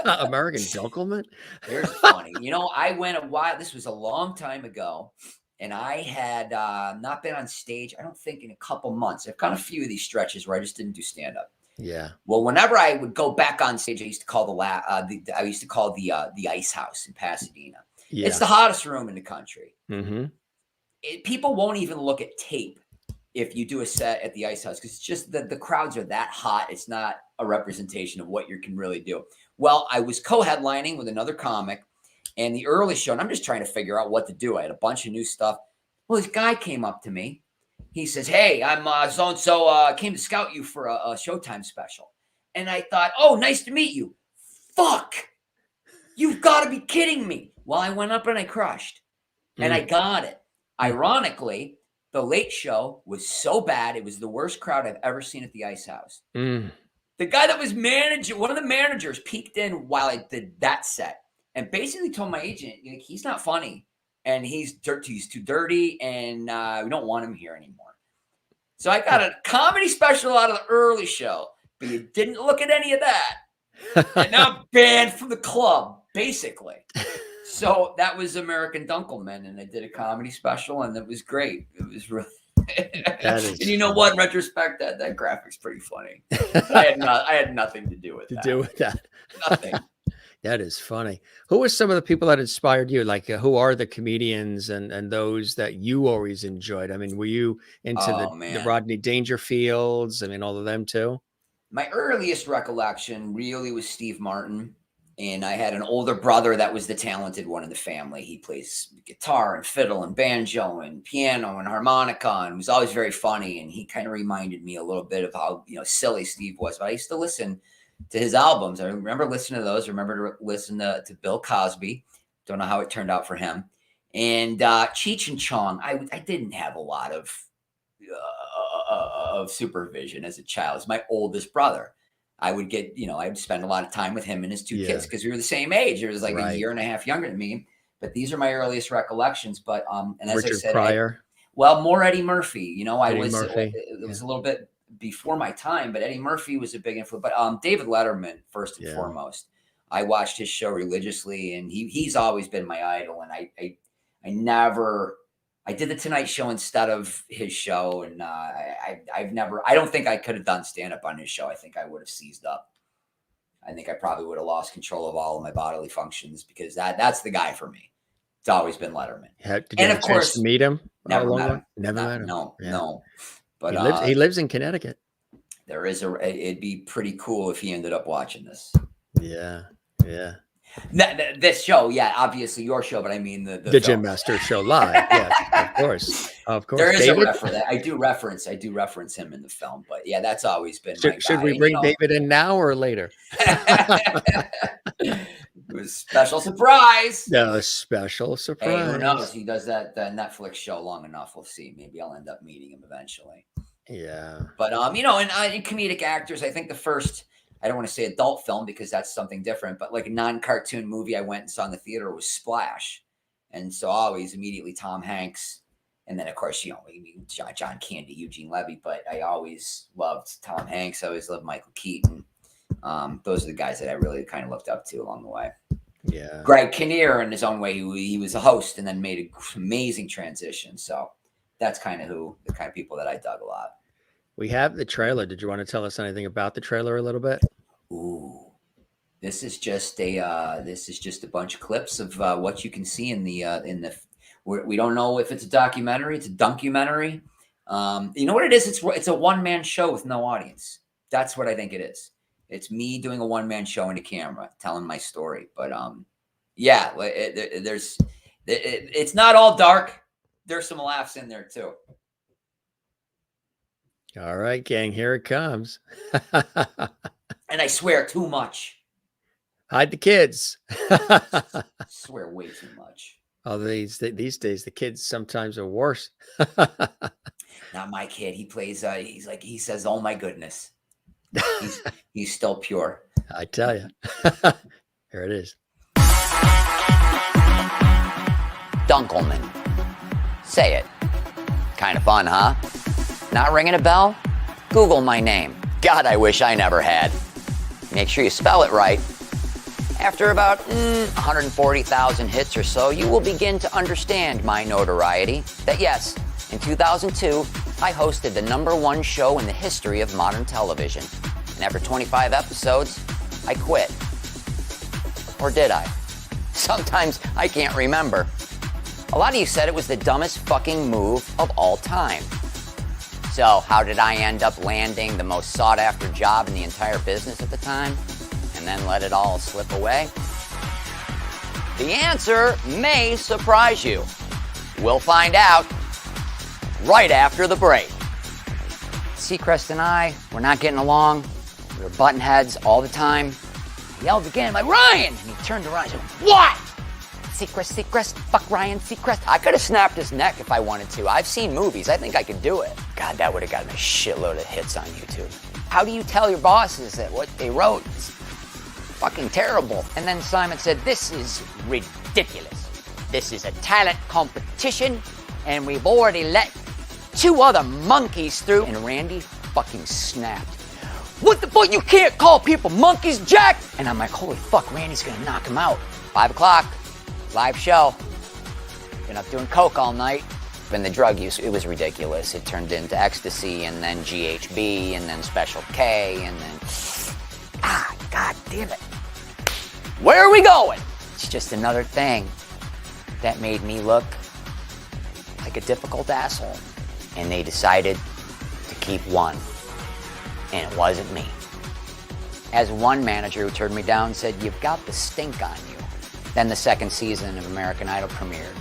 American Dunkleman? Here's funny. I went a while. This was a long time ago. And I had not been on stage, I don't think, in a couple months. I've got a few of these stretches where I just didn't do stand-up. Yeah. Well, whenever I would go back on stage, I used to call the Ice House in Pasadena. Yeah. It's the hottest room in the country. Mm-hmm. People won't even look at tape if you do a set at the Ice House because it's just the crowds are that hot. It's not a representation of what you can really do. Well, I was co-headlining with another comic. And the early show, and I'm just trying to figure out what to do. I had a bunch of new stuff. Well, this guy came up to me. He says, hey, I'm so-and-so, came to scout you for a Showtime special. And I thought, oh, nice to meet you. Fuck. You've got to be kidding me. Well, I went up and I crushed. And I got it. Ironically, the Late Show was so bad. It was the worst crowd I've ever seen at the Ice House. The guy that was one of the managers peeked in while I did that set. And basically told my agent, he's not funny, and he's too dirty, and we don't want him here anymore. So I got a comedy special out of the early show, but you didn't look at any of that. And now I'm banned from the club, basically. So that was American Dunkleman, and I did a comedy special, and it was great. It was really. And you know what? In retrospect, that graphic's pretty funny. I had nothing to do with that. Nothing. That is funny. Who were some of the people that inspired you? Like, who are the comedians and those that you always enjoyed? I mean, were you into the Rodney Dangerfields? I mean, all of them too? My earliest recollection really was Steve Martin. And I had an older brother that was the talented one in the family. He plays guitar and fiddle and banjo and piano and harmonica, and was always very funny. And he kind of reminded me a little bit of how, silly Steve was. But I used to listen to his albums. I remember listening to those. I remember to listen to Bill Cosby. Don't know how it turned out for him. And Cheech and Chong. I didn't have a lot of supervision as a child. It's my oldest brother. I would get, I'd spend a lot of time with him and his two kids because we were the same age. It was like a year and a half younger than me. But these are my earliest recollections. But and as Richard I said, Pryor. More Eddie Murphy. It Murphy. Was a little bit before my time, but Eddie Murphy was a big influence. But David Letterman, first and foremost, I watched his show religiously, and he's always been my idol. And I did the Tonight Show instead of his show, and I don't think I could have done stand-up on his show. I think I would have seized up. I think I probably would have lost control of all of my bodily functions, because that's the guy for me. It's always been Letterman. Did you have a chance to meet him? Never met him. Never met him. No. But he lives in Connecticut. It'd be pretty cool if he ended up watching this. Yeah. This show, obviously your show, but I mean the Jim Master Show live. Yes, of course. There is David? A reference. I do reference him in the film, but that's always been. Should we bring David in now or later? It was a special surprise. No, special surprise. Hey, who knows? He does that Netflix show long enough. We'll see. Maybe I'll end up meeting him eventually. Yeah. But in comedic actors, I think the first. I don't want to say adult film because that's something different, but like a non-cartoon movie I went and saw in the theater was Splash. And so always immediately Tom Hanks. And then of course, John Candy, Eugene Levy, but I always loved Tom Hanks. I always loved Michael Keaton. Those are the guys that I really kind of looked up to along the way. Yeah. Greg Kinnear in his own way, he was a host and then made an amazing transition. So that's the kind of people that I dug a lot. We have the trailer. Did you want to tell us anything about the trailer a little bit? Ooh, this is just a bunch of clips of what you can see in the. We don't know if it's a documentary. It's a dunkumentary. You know what it is? It's a one-man show with no audience. That's what I think it is. It's me doing a one-man show in the camera, telling my story. But it's not all dark. There's some laughs in there too. All right, gang, here it comes. And I swear too much. Hide the kids. Swear way too much. Oh, these days, the kids sometimes are worse. Not my kid. He plays, he says, oh my goodness. He's still pure. I tell you. Here it is. Dunkleman. Say it. Kind of fun, huh? Not ringing a bell? Google my name. God, I wish I never had. Make sure you spell it right. After about 140,000 hits or so, you will begin to understand my notoriety. That yes, in 2002, I hosted the #1 show in the history of modern television. And after 25 episodes, I quit. Or did I? Sometimes I can't remember. A lot of you said it was the dumbest fucking move of all time. So how did I end up landing the most sought-after job in the entire business at the time, and then let it all slip away? The answer may surprise you. We'll find out right after the break. Seacrest and I were not getting along. We were butting heads all the time. I yelled again, like, Ryan! And he turned to Ryan and said, what? Seacrest, fuck Ryan Seacrest. I could have snapped his neck if I wanted to. I've seen movies. I think I could do it. God, that would have gotten a shitload of hits on YouTube. How do you tell your bosses that what they wrote is fucking terrible? And then Simon said, this is ridiculous. This is a talent competition, and we've already let 2 other monkeys through, and Randy fucking snapped. What the fuck? You can't call people monkeys, Jack! And I'm like, holy fuck, Randy's gonna knock him out. 5 o'clock, live show. Been up doing coke all night. And the drug use, it was ridiculous. It turned into ecstasy, and then GHB, and then Special K, and then, god damn it. Where are we going? It's just another thing that made me look like a difficult asshole. And they decided to keep one. And it wasn't me. As one manager who turned me down said, you've got the stink on you. Then the second season of American Idol premiered.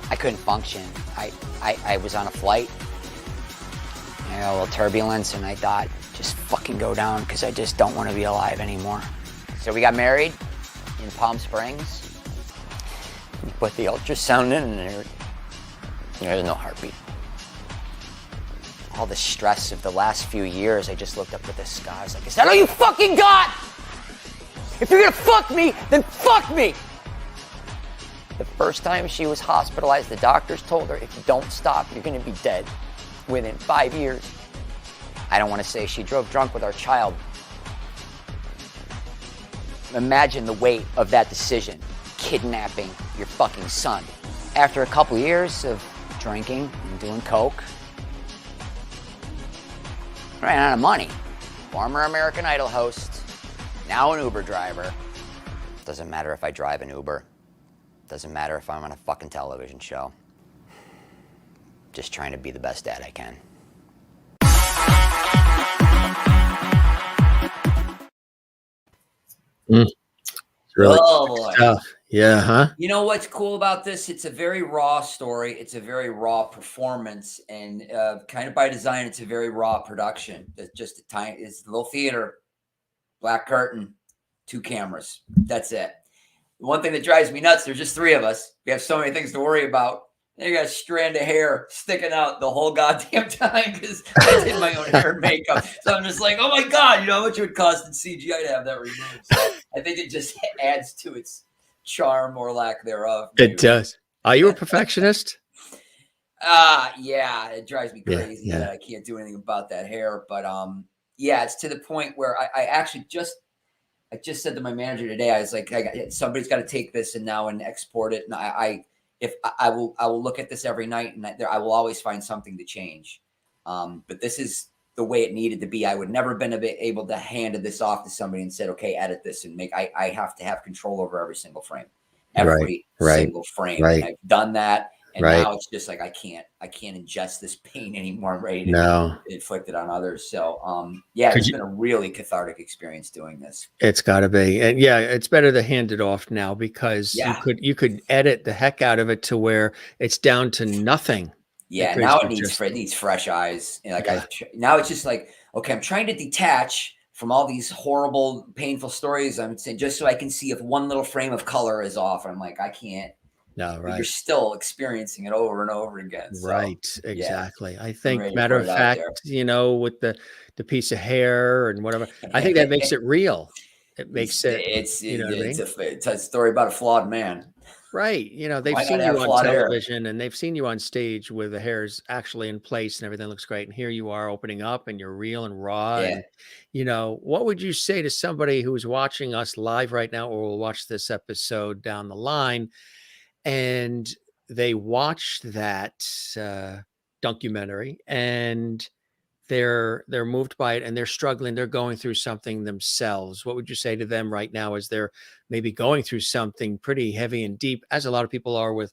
I couldn't function. I was on a flight, a little turbulence, and I thought, just fucking go down, because I just don't want to be alive anymore. So we got married in Palm Springs. We put the ultrasound in, and there's no heartbeat. All the stress of the last few years, I just looked up at the sky. I was like, is that all you fucking got? If you're gonna fuck me, then fuck me! The first time she was hospitalized, the doctors told her, if you don't stop, you're gonna be dead within 5 years. I don't want to say she drove drunk with our child. Imagine the weight of that decision, kidnapping your fucking son. After a couple years of drinking and doing coke, ran out of money. Former American Idol host, now an Uber driver. Doesn't matter if I drive an Uber. Doesn't matter if I'm on a fucking television show. Just trying to be the best dad I can. It's really boy. tough. Yeah, huh? You know what's cool about this? It's a very raw story. It's a very raw performance, and kind of by design, it's a very raw production. It's just a tiny, it's a little theater, black curtain, 2 cameras. That's it. The one thing that drives me nuts, there's just 3 of us. We have so many things to worry about. And you got a strand of hair sticking out the whole goddamn time because I did my own hair and makeup. So I'm just like, oh my God, you know how much it would cost in CGI to have that removed. So I think it just adds to its charm or lack thereof. Maybe. It does. Are you a perfectionist? Yeah, it drives me crazy that I can't do anything about that hair. But yeah, it's to the point where I actually just said to my manager today, I was like, somebody's got to take this and export it. And I will look at this every night, and I will always find something to change. But this is the way it needed to be. I would never have been able to hand this off to somebody and said, okay, edit this and I have to have control over every single frame, single frame. Right. And I've done that. And now it's just like, I can't ingest this pain anymore. I'm ready to inflict it on others. So, it's been a really cathartic experience doing this. It's gotta be. And it's better to hand it off now because you could edit the heck out of it to where it's down to nothing. Yeah. Now it needs fresh eyes. And now it's just like, okay, I'm trying to detach from all these horrible, painful stories. I'm saying just so I can see if one little frame of color is off. I'm like, I can't. No, right. You're still experiencing it over and over again. So, right. Exactly. I think matter of fact, with the piece of hair and whatever, I think that makes it real. It makes it's a story about a flawed man. Right. They've seen you on television and they've seen you on stage where the hair's actually in place and everything looks great. And here you are opening up and you're real and raw. Yeah. And, what would you say to somebody who's watching us live right now or will watch this episode down the line? And they watch that documentary and they're moved by it and they're struggling. They're going through something themselves. What would you say to them right now as they're maybe going through something pretty heavy and deep, as a lot of people are with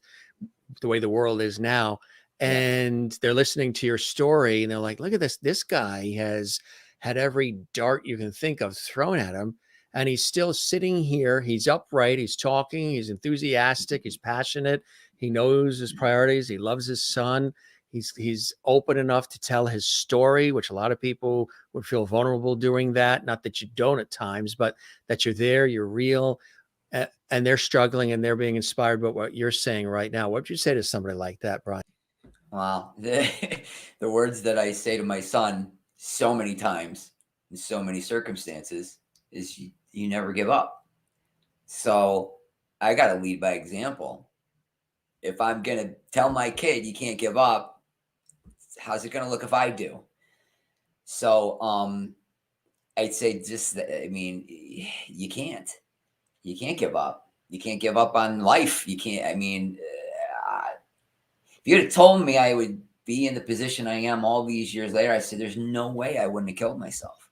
the way the world is now? And they're listening to your story and they're like, look at this. This guy has had every dart you can think of thrown at him. And he's still sitting here. He's upright. He's talking. He's enthusiastic. He's passionate. He knows his priorities. He loves his son. He's open enough to tell his story, which a lot of people would feel vulnerable doing that. Not that you don't at times, but that you're there, you're real, and they're struggling and they're being inspired by what you're saying right now. What would you say to somebody like that, Brian? Wow. The words that I say to my son so many times in so many circumstances is you never give up. So I got to lead by example. If I'm going to tell my kid you can't give up, how's it going to look if I do? So I'd say just, I mean, you can't give up. You can't give up on life. You can't, I mean, if you'd have told me I would be in the position I am all these years later, I said, there's no way I wouldn't have killed myself.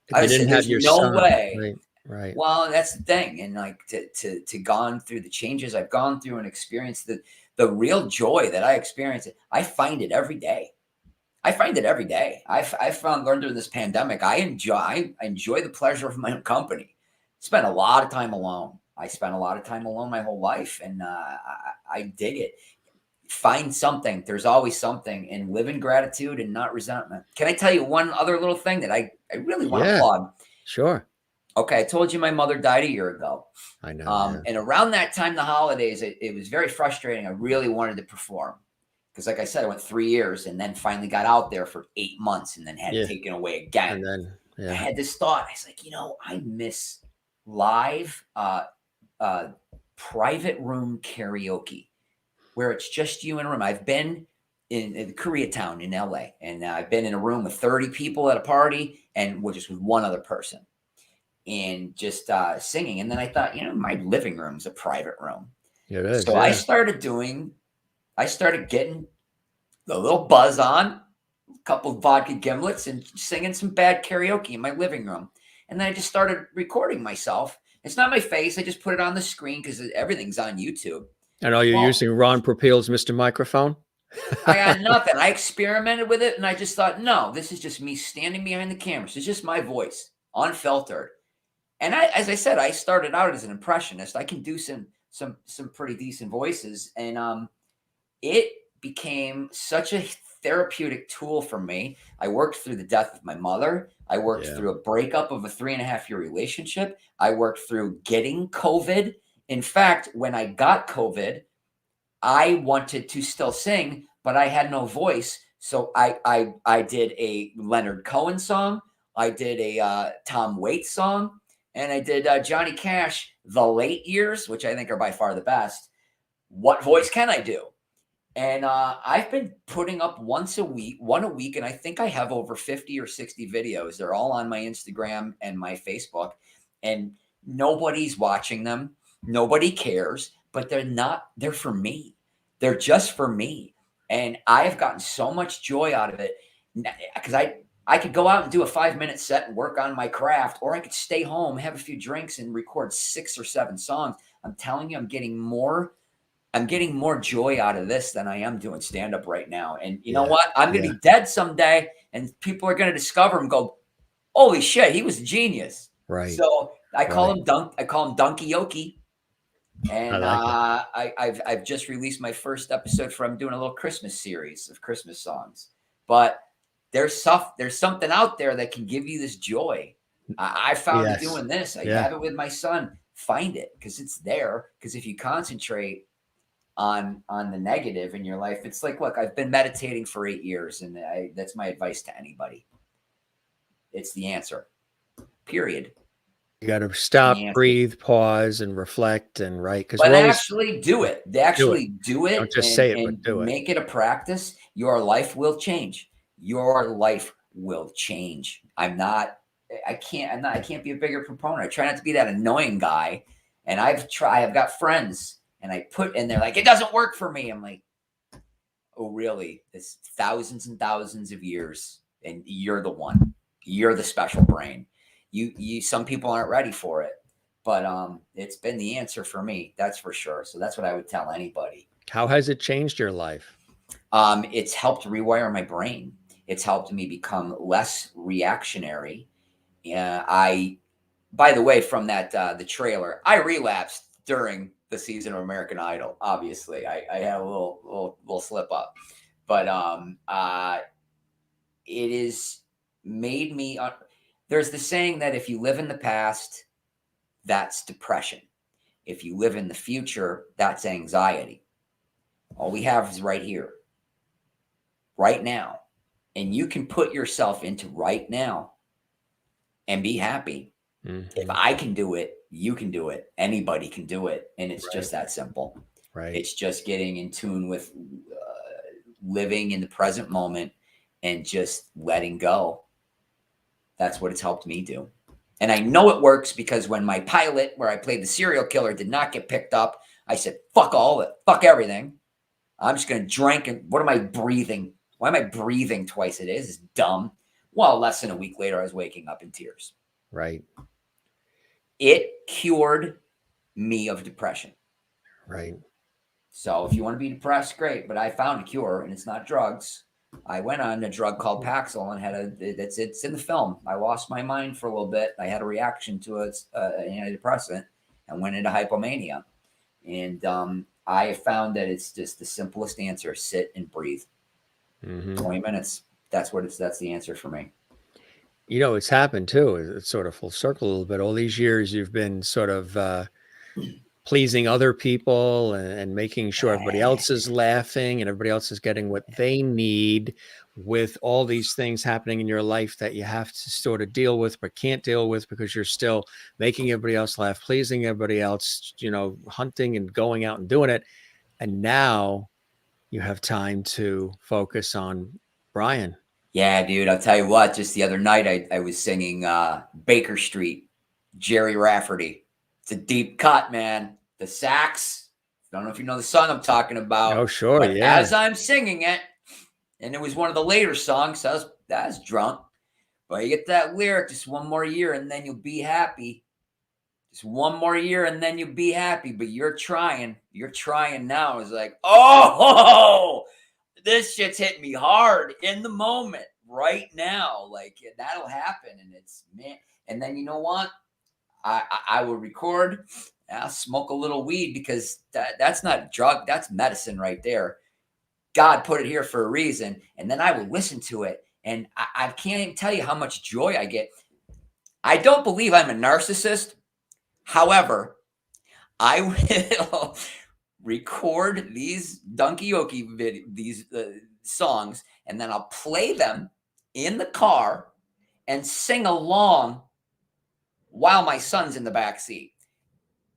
If you didn't have your no son, way. Right. Well, that's the thing. And like to gone through the changes I've gone through and experienced the real joy that I experience, I find it every day. I find it every day. I learned during this pandemic, I enjoy the pleasure of my own company. Spent a lot of time alone. I spent a lot of time alone my whole life, and I dig it. Find something. There's always something, and live in gratitude and not resentment. Can I tell you one other little thing that I really want to plug? Sure. Okay, I told you my mother died a year ago. I know. And around that time, the holidays, it was very frustrating. I really wanted to perform because, like I said, I went 3 years and then finally got out there for 8 months and then had it taken away again. And then I had this thought. I was like, I miss live private room karaoke where it's just you in a room. I've been in Koreatown in LA, and I've been in a room with 30 people at a party and just with one other person and just singing. And then I thought, my living room's a private room. It is. So I started getting the little buzz on, a couple of vodka gimlets, and singing some bad karaoke in my living room. And then I just started recording myself. It's not my face. I just put it on the screen because everything's on YouTube. And are you using Ron Popeil's Mr. Microphone? I got nothing. I experimented with it, and I just thought, no, this is just me standing behind the camera. So it's just my voice, unfiltered. And as I said, I started out as an impressionist. I can do some pretty decent voices, and it became such a therapeutic tool for me. I worked through the death of my mother. I worked through a breakup of a 3.5-year relationship. I worked through getting COVID. In fact, when I got COVID, I wanted to still sing, but I had no voice. So I did a Leonard Cohen song. I did a Tom Waits song. And I did Johnny Cash, The Late Years, which I think are by far the best. What voice can I do? And I've been putting up one a week, and I think I have over 50 or 60 videos. They're all on my Instagram and my Facebook, and nobody's watching them. Nobody cares, but they're for me. They're just for me. And I have gotten so much joy out of it because I could go out and do a 5-minute set and work on my craft, or I could stay home, have a few drinks, and record 6 or 7 songs. I'm telling you, I'm getting more joy out of this than I am doing stand-up right now. And you know what? I'm going to be dead someday, and people are going to discover him and go, holy shit, he was a genius. Right. So I call him Donkey Yoki. And I've just released my first episode I'm doing a little Christmas series of Christmas songs. But there's something out there that can give you this joy. I found it doing this. I have it with my son. Find it because it's there. Because if you concentrate on the negative in your life, it's like, look, I've been meditating for 8 years, and that's my advice to anybody. It's the answer. Period. You got to stop, breathe, pause, and reflect, and write. But actually do it. They actually do it. Don't just say it, but do it. Make it a practice. Your life will change. Your life will change. I can't be a bigger proponent. I try not to be that annoying guy. And I've got friends, and they're like, it doesn't work for me. I'm like, oh, really? It's thousands and thousands of years, and you're the one. You're the special brain. Some people aren't ready for it, but it's been the answer for me. That's for sure. So that's what I would tell anybody. How has it changed your life? It's helped rewire my brain. It's helped me become less reactionary. By the way, from the trailer, I relapsed during the season of American Idol. Obviously, I had a little slip up, but it has made me. There's the saying that if you live in the past, that's depression. If you live in the future, that's anxiety. All we have is right here, right now. And you can put yourself into right now and be happy. Mm-hmm. If I can do it, you can do it. Anybody can do it. And it's just that simple. Right. It's just getting in tune with living in the present moment and just letting go. That's what it's helped me do. And I know it works because when my pilot, where I played the serial killer, did not get picked up, I said, fuck all of it. Fuck everything. I'm just going to drink. And what am I breathing? Why am I breathing twice a day? This is dumb. Well, less than a week later, I was waking up in tears. Right. It cured me of depression. Right. So if you want to be depressed, great. But I found a cure, and it's not drugs. I went on a drug called Paxil and had it's in the film. I lost my mind for a little bit. I had a reaction to an antidepressant and went into hypomania. And I found that it's just the simplest answer: sit and breathe. 20 minutes. That's the answer for me. You know, it's happened too. It's sort of full circle a little bit. All these years you've been sort of pleasing other people and making sure everybody else is laughing and everybody else is getting what they need, with all these things happening in your life that you have to sort of deal with but can't deal with because you're still making everybody else laugh, pleasing everybody else, you know, hunting and going out and doing it. And now you have time to focus on Brian. Yeah, dude, I'll tell you what, just the other night I was singing Baker Street, Jerry Rafferty. It's a deep cut, man. The sax. I don't know if you know the song I'm talking about. Oh, sure, but yeah. as I'm singing it, and it was one of the later songs, so I was drunk. But you get that lyric, just one more year and then you'll be happy. Just one more year and then you'll be happy. But you're trying now. It's like, oh, this shit's hitting me hard in the moment right now. Like, that'll happen. And it's, man. And then you know what? I will record. I'll smoke a little weed because that's not a drug. That's medicine right there. God put it here for a reason. And then I will listen to it. And I can't even tell you how much joy I get. I don't believe I'm a narcissist. However, I will record these these songs, and then I'll play them in the car and sing along while my son's in the back seat.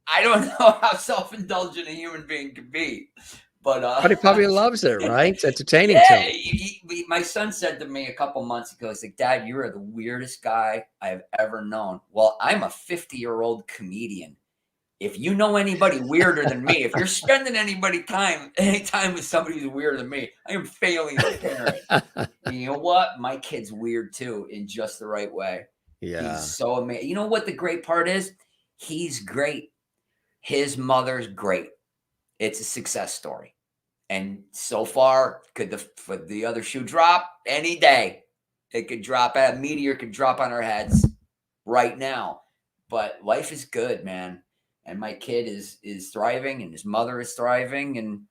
I don't know how self-indulgent a human being can be, but he probably loves it, right? It's entertaining yeah, to him. my son said to me a couple months ago, he's like, Dad, you are the weirdest guy I've ever known. Well, I'm a 50-year-old comedian. If you know anybody weirder than me, if you're spending any time with somebody who's weirder than me, I am failing as a parent. You know what? My kid's weird too, in just the right way. Yeah. He's so amazing. You know what the great part is? He's great. His mother's great. It's a success story. And so far, could the other shoe drop any day? It could drop. A meteor could drop on our heads right now. But life is good, man. And my kid is thriving, and his mother is thriving, and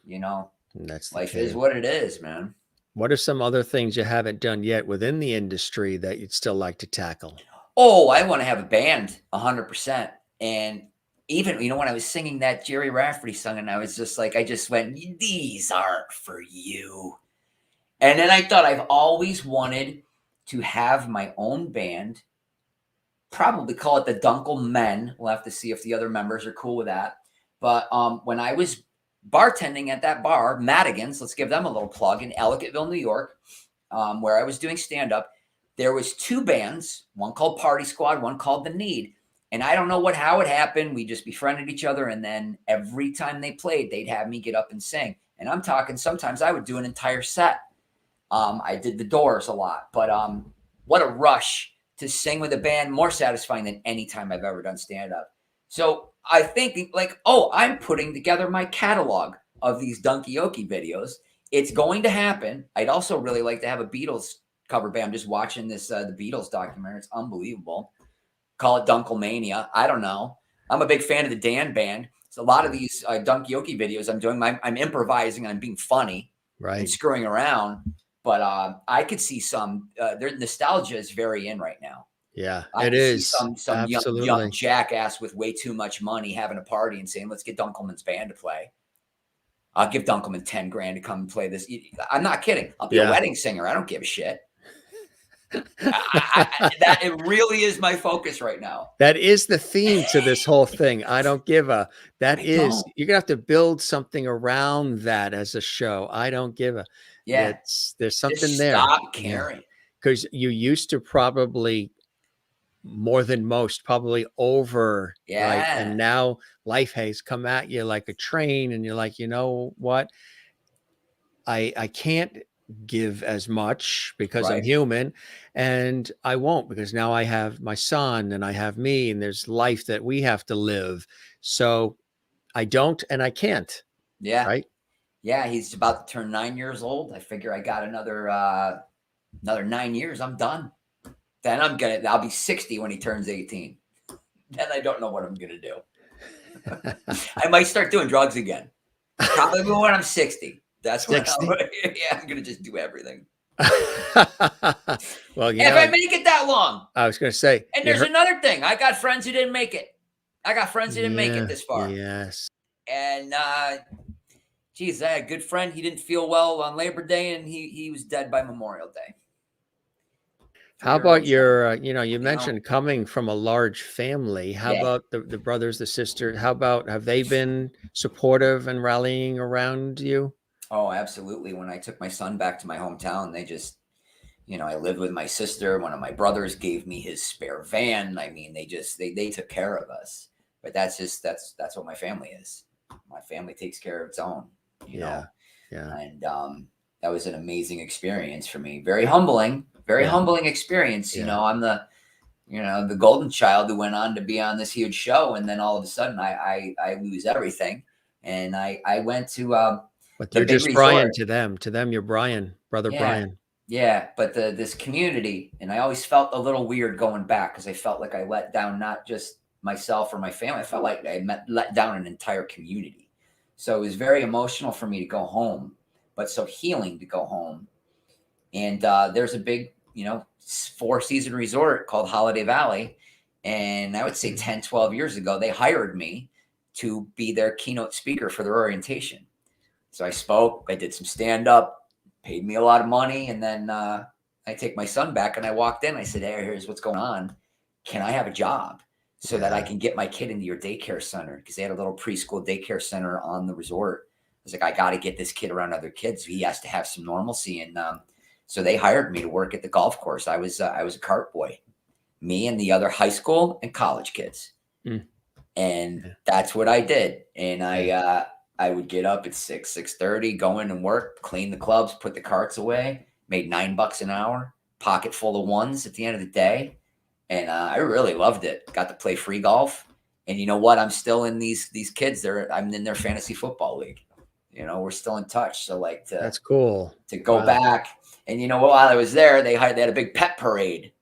you know, that's life is what it is, man. What are some other things you haven't done yet within the industry that you'd still like to tackle? Oh, I want to have a band, 100%. And even, you know, when I was singing that Jerry Rafferty song, and I was just like, I just went, these aren't for you. And then I thought, I've always wanted to have my own band, probably call it the Dunklemen. We'll have to see if the other members are cool with that. But when I was bartending at that bar, Madigan's, let's give them a little plug, in Ellicottville, New York, where I was doing stand-up, there was two bands, one called Party Squad, one called The Need. And I don't know how it happened. We just befriended each other. And then every time they played, they'd have me get up and sing. And I'm talking, sometimes I would do an entire set. I did the Doors a lot. But what a rush to sing with a band, more satisfying than any time I've ever done stand-up. So I think, like, I'm putting together my catalog of these Dunkioki videos. It's going to happen. I'd also really like to have a Beatles cover band. I'm just watching this, the Beatles documentary. It's unbelievable. Call it Dunklemania. I don't know. I'm a big fan of the Dan Band. So a lot of these Dunkioki videos I'm doing, I'm improvising and I'm being funny, right, and screwing around. But I could see some, their nostalgia is very in right now. Yeah, I it is. Some young jackass with way too much money having a party and saying, let's get Dunkleman's band to play. I'll give Dunkleman $10,000 to come and play this. I'm not kidding. I'll be a wedding singer. I don't give a shit. That it really is my focus right now. That is the theme to this whole thing. I don't give a. That I is, don't. you're gonna have to build something around that as a show. I don't give a. Yeah. There's something Just there. stop Yeah, caring. because you used to probably more than most probably over, right? Yeah. And now life has come at you like a train, and you're like, you know what? I can't give as much because I'm Right. human, and I won't because now I have my son and I have me, and there's life that we have to live. So I don't and I can't, Yeah. right? Yeah. He's about to turn 9 years old. I figure I got another 9 years. I'm done. Then I'll be 60 when he turns 18. Then I don't know what I'm gonna do. I might start doing drugs again. Probably when I'm 60. That's when 60. I'm gonna just do everything. Well, If I make it that long. I was going to say, And there's another thing. I got friends who didn't make it. I got friends who didn't make it this far. Yes. And geez, I had a good friend. He didn't feel well on Labor Day, and he was dead by Memorial Day. How about your, you mentioned coming from a large family. How Yeah. about the brothers, the sisters? How about, have they been supportive and rallying around you? Oh, absolutely. When I took my son back to my hometown, they just, I lived with my sister. One of my brothers gave me his spare van. I mean, they took care of us. But that's what my family is. My family takes care of its own, you know. Yeah. And that was an amazing experience for me. Very humbling experience. Yeah. You know, I'm the golden child who went on to be on this huge show, and then all of a sudden I lose everything. And I went to But you're just Brian to them. To them, you're Brian, brother Brian. Yeah, but this community, and I always felt a little weird going back because I felt like I let down not just myself or my family. I felt like I let down an entire community. So it was very emotional for me to go home, but so healing to go home. And there's a big, 4-season resort called Holiday Valley. And I would say 10, 12 years ago, they hired me to be their keynote speaker for their orientation. So I spoke, I did some stand-up, paid me a lot of money. And then I take my son back and I walked in. I said, hey, here's what's going on. Can I have a job so that I can get my kid into your daycare center? Because they had a little preschool daycare center on the resort. I was like, I got to get this kid around other kids. He has to have some normalcy. And so they hired me to work at the golf course. I was a cart boy, me and the other high school and college kids. And that's what I did. And I would get up at 6:30, go in and work, clean the clubs, put the carts away, made $9 an hour, pocket full of ones at the end of the day. And I really loved it. Got to play free golf. And you know what? I'm still in these kids. I'm in their fantasy football league. We're still in touch. So That's cool. To go back. And while I was there, they had a big pet parade.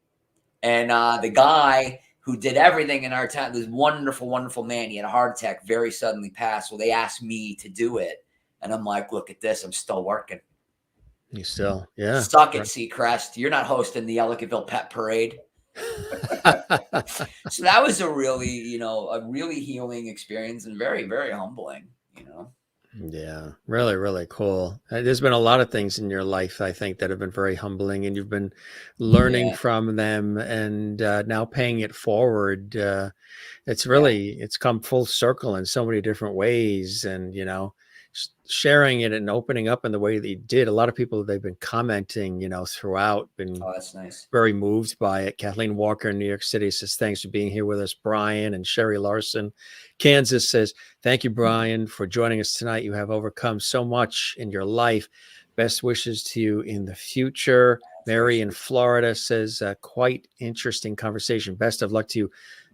And the guy who did everything in our town, this wonderful, wonderful man, he had a heart attack, very suddenly passed. Well, they asked me to do it. And I'm like, look at this. I'm still working. You still, yeah. Suck it, Seacrest. You're not hosting the Ellicottville Pet Parade. So that was a really healing experience and very, very humbling, Yeah, really, really cool. There's been a lot of things in your life, I think, that have been very humbling, and you've been learning from them and now paying it forward. It's come full circle in so many different ways, and sharing it and opening up in the way that you did. A lot of people, they've been commenting, throughout, been that's nice. Very moved by it. Kathleen Walker in New York City says, thanks for being here with us, Brian. And Sherry Larson, Kansas, says, thank you, Brian, for joining us tonight. You have overcome so much in your life. Best wishes to you in the future. Mary in Florida says, quite interesting conversation. Best of luck to you.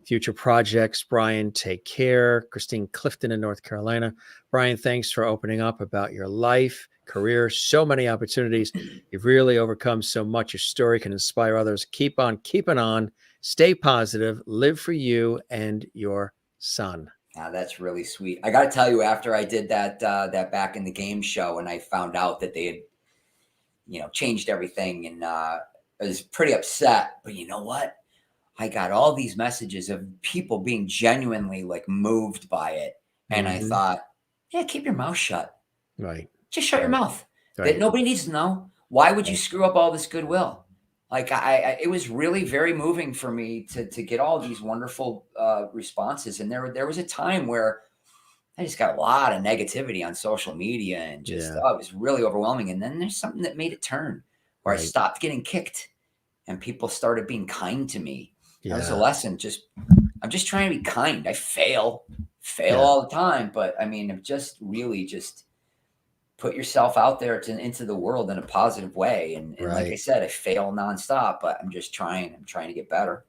Future projects. Brian, take care. Christine Clifton in North Carolina. Brian, thanks for opening up about your life, career, so many opportunities. You've really overcome so much. Your story can inspire others. Keep on keeping on. Stay positive. Live for you and your son. That's really sweet. I got to tell you, after I did that Back in the Game show, and I found out that they had, changed everything, and I was pretty upset. But you know what? I got all these messages of people being genuinely moved by it. And I thought, yeah, keep your mouth shut. Right. Just shut your mouth. Right. Nobody needs to know. Why would you screw up all this goodwill? Like it was really very moving for me to get all these wonderful responses. And there was a time where I just got a lot of negativity on social media and just, it was really overwhelming. And then there's something that made it turn where I stopped getting kicked and people started being kind to me. That was a lesson. I'm just trying to be kind. I fail all the time. But I mean, just really just put yourself out there into the world in a positive way. And like I said, I fail nonstop, but I'm trying to get better.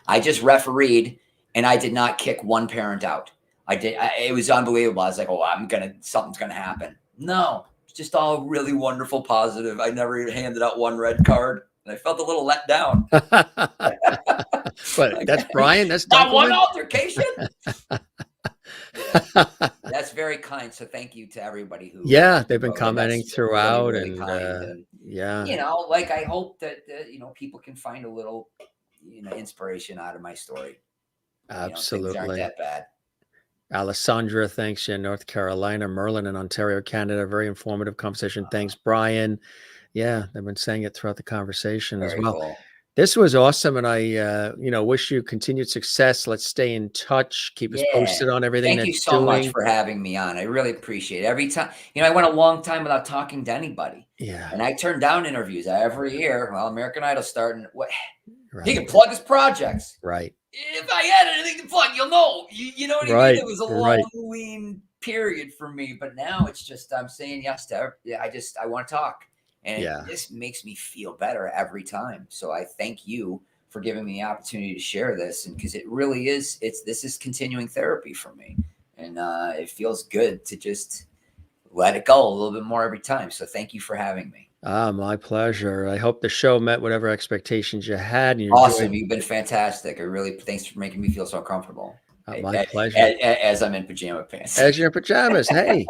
I just refereed and I did not kick one parent out. It was unbelievable. I was like, oh, something's going to happen. No, it's just all really wonderful, positive. I never even handed out one red card. And I felt a little let down. But that's Brian. That's not one altercation. That's very kind. So thank you to everybody who. They've been commenting throughout, really, and you know, like I hope that you know, people can find a little, you know, inspiration out of my story. Absolutely, things aren't that bad. Alessandra, thanks you in North Carolina. Merlin in Ontario, Canada. Very informative conversation. Thanks, Brian. Yeah, they've been saying it throughout the conversation as well. Cool. This was awesome, and I, you know, wish you continued success. Let's stay in touch. Keep us posted on everything. Thank you so much for having me on. I really appreciate it. Every time, you know, I went a long time without talking to anybody. Yeah, and I turn down interviews every year. Well, American Idol's starting. What? He can plug his projects. Right. If I had anything to plug, you'll know. You know what I mean? It was a long, lean period for me, but now it's just I'm saying yes to. I want to talk. And this makes me feel better every time. So I thank you for giving me the opportunity to share this. And because it really is, this is continuing therapy for me. And it feels good to just let it go a little bit more every time. So thank you for having me. My pleasure. I hope the show met whatever expectations you had. And awesome. You've been fantastic. Thanks for making me feel so comfortable. My pleasure. As I'm in pajama pants. As you're in pajamas. Hey.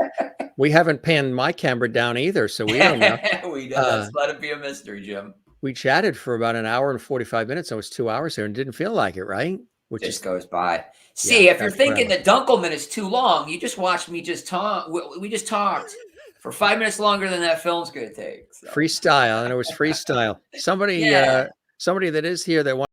We haven't panned my camera down either, so we don't know. Let's let it be a mystery, Jim. We chatted for about an hour and 45 minutes. I was 2 hours here and didn't feel like it, right? Which just goes by. See, if you're thinking that Dunkleman is too long, you just watched me just talk. We just talked for 5 minutes longer than that film's going to take. So. Freestyle, and it was freestyle. Somebody that is here that wants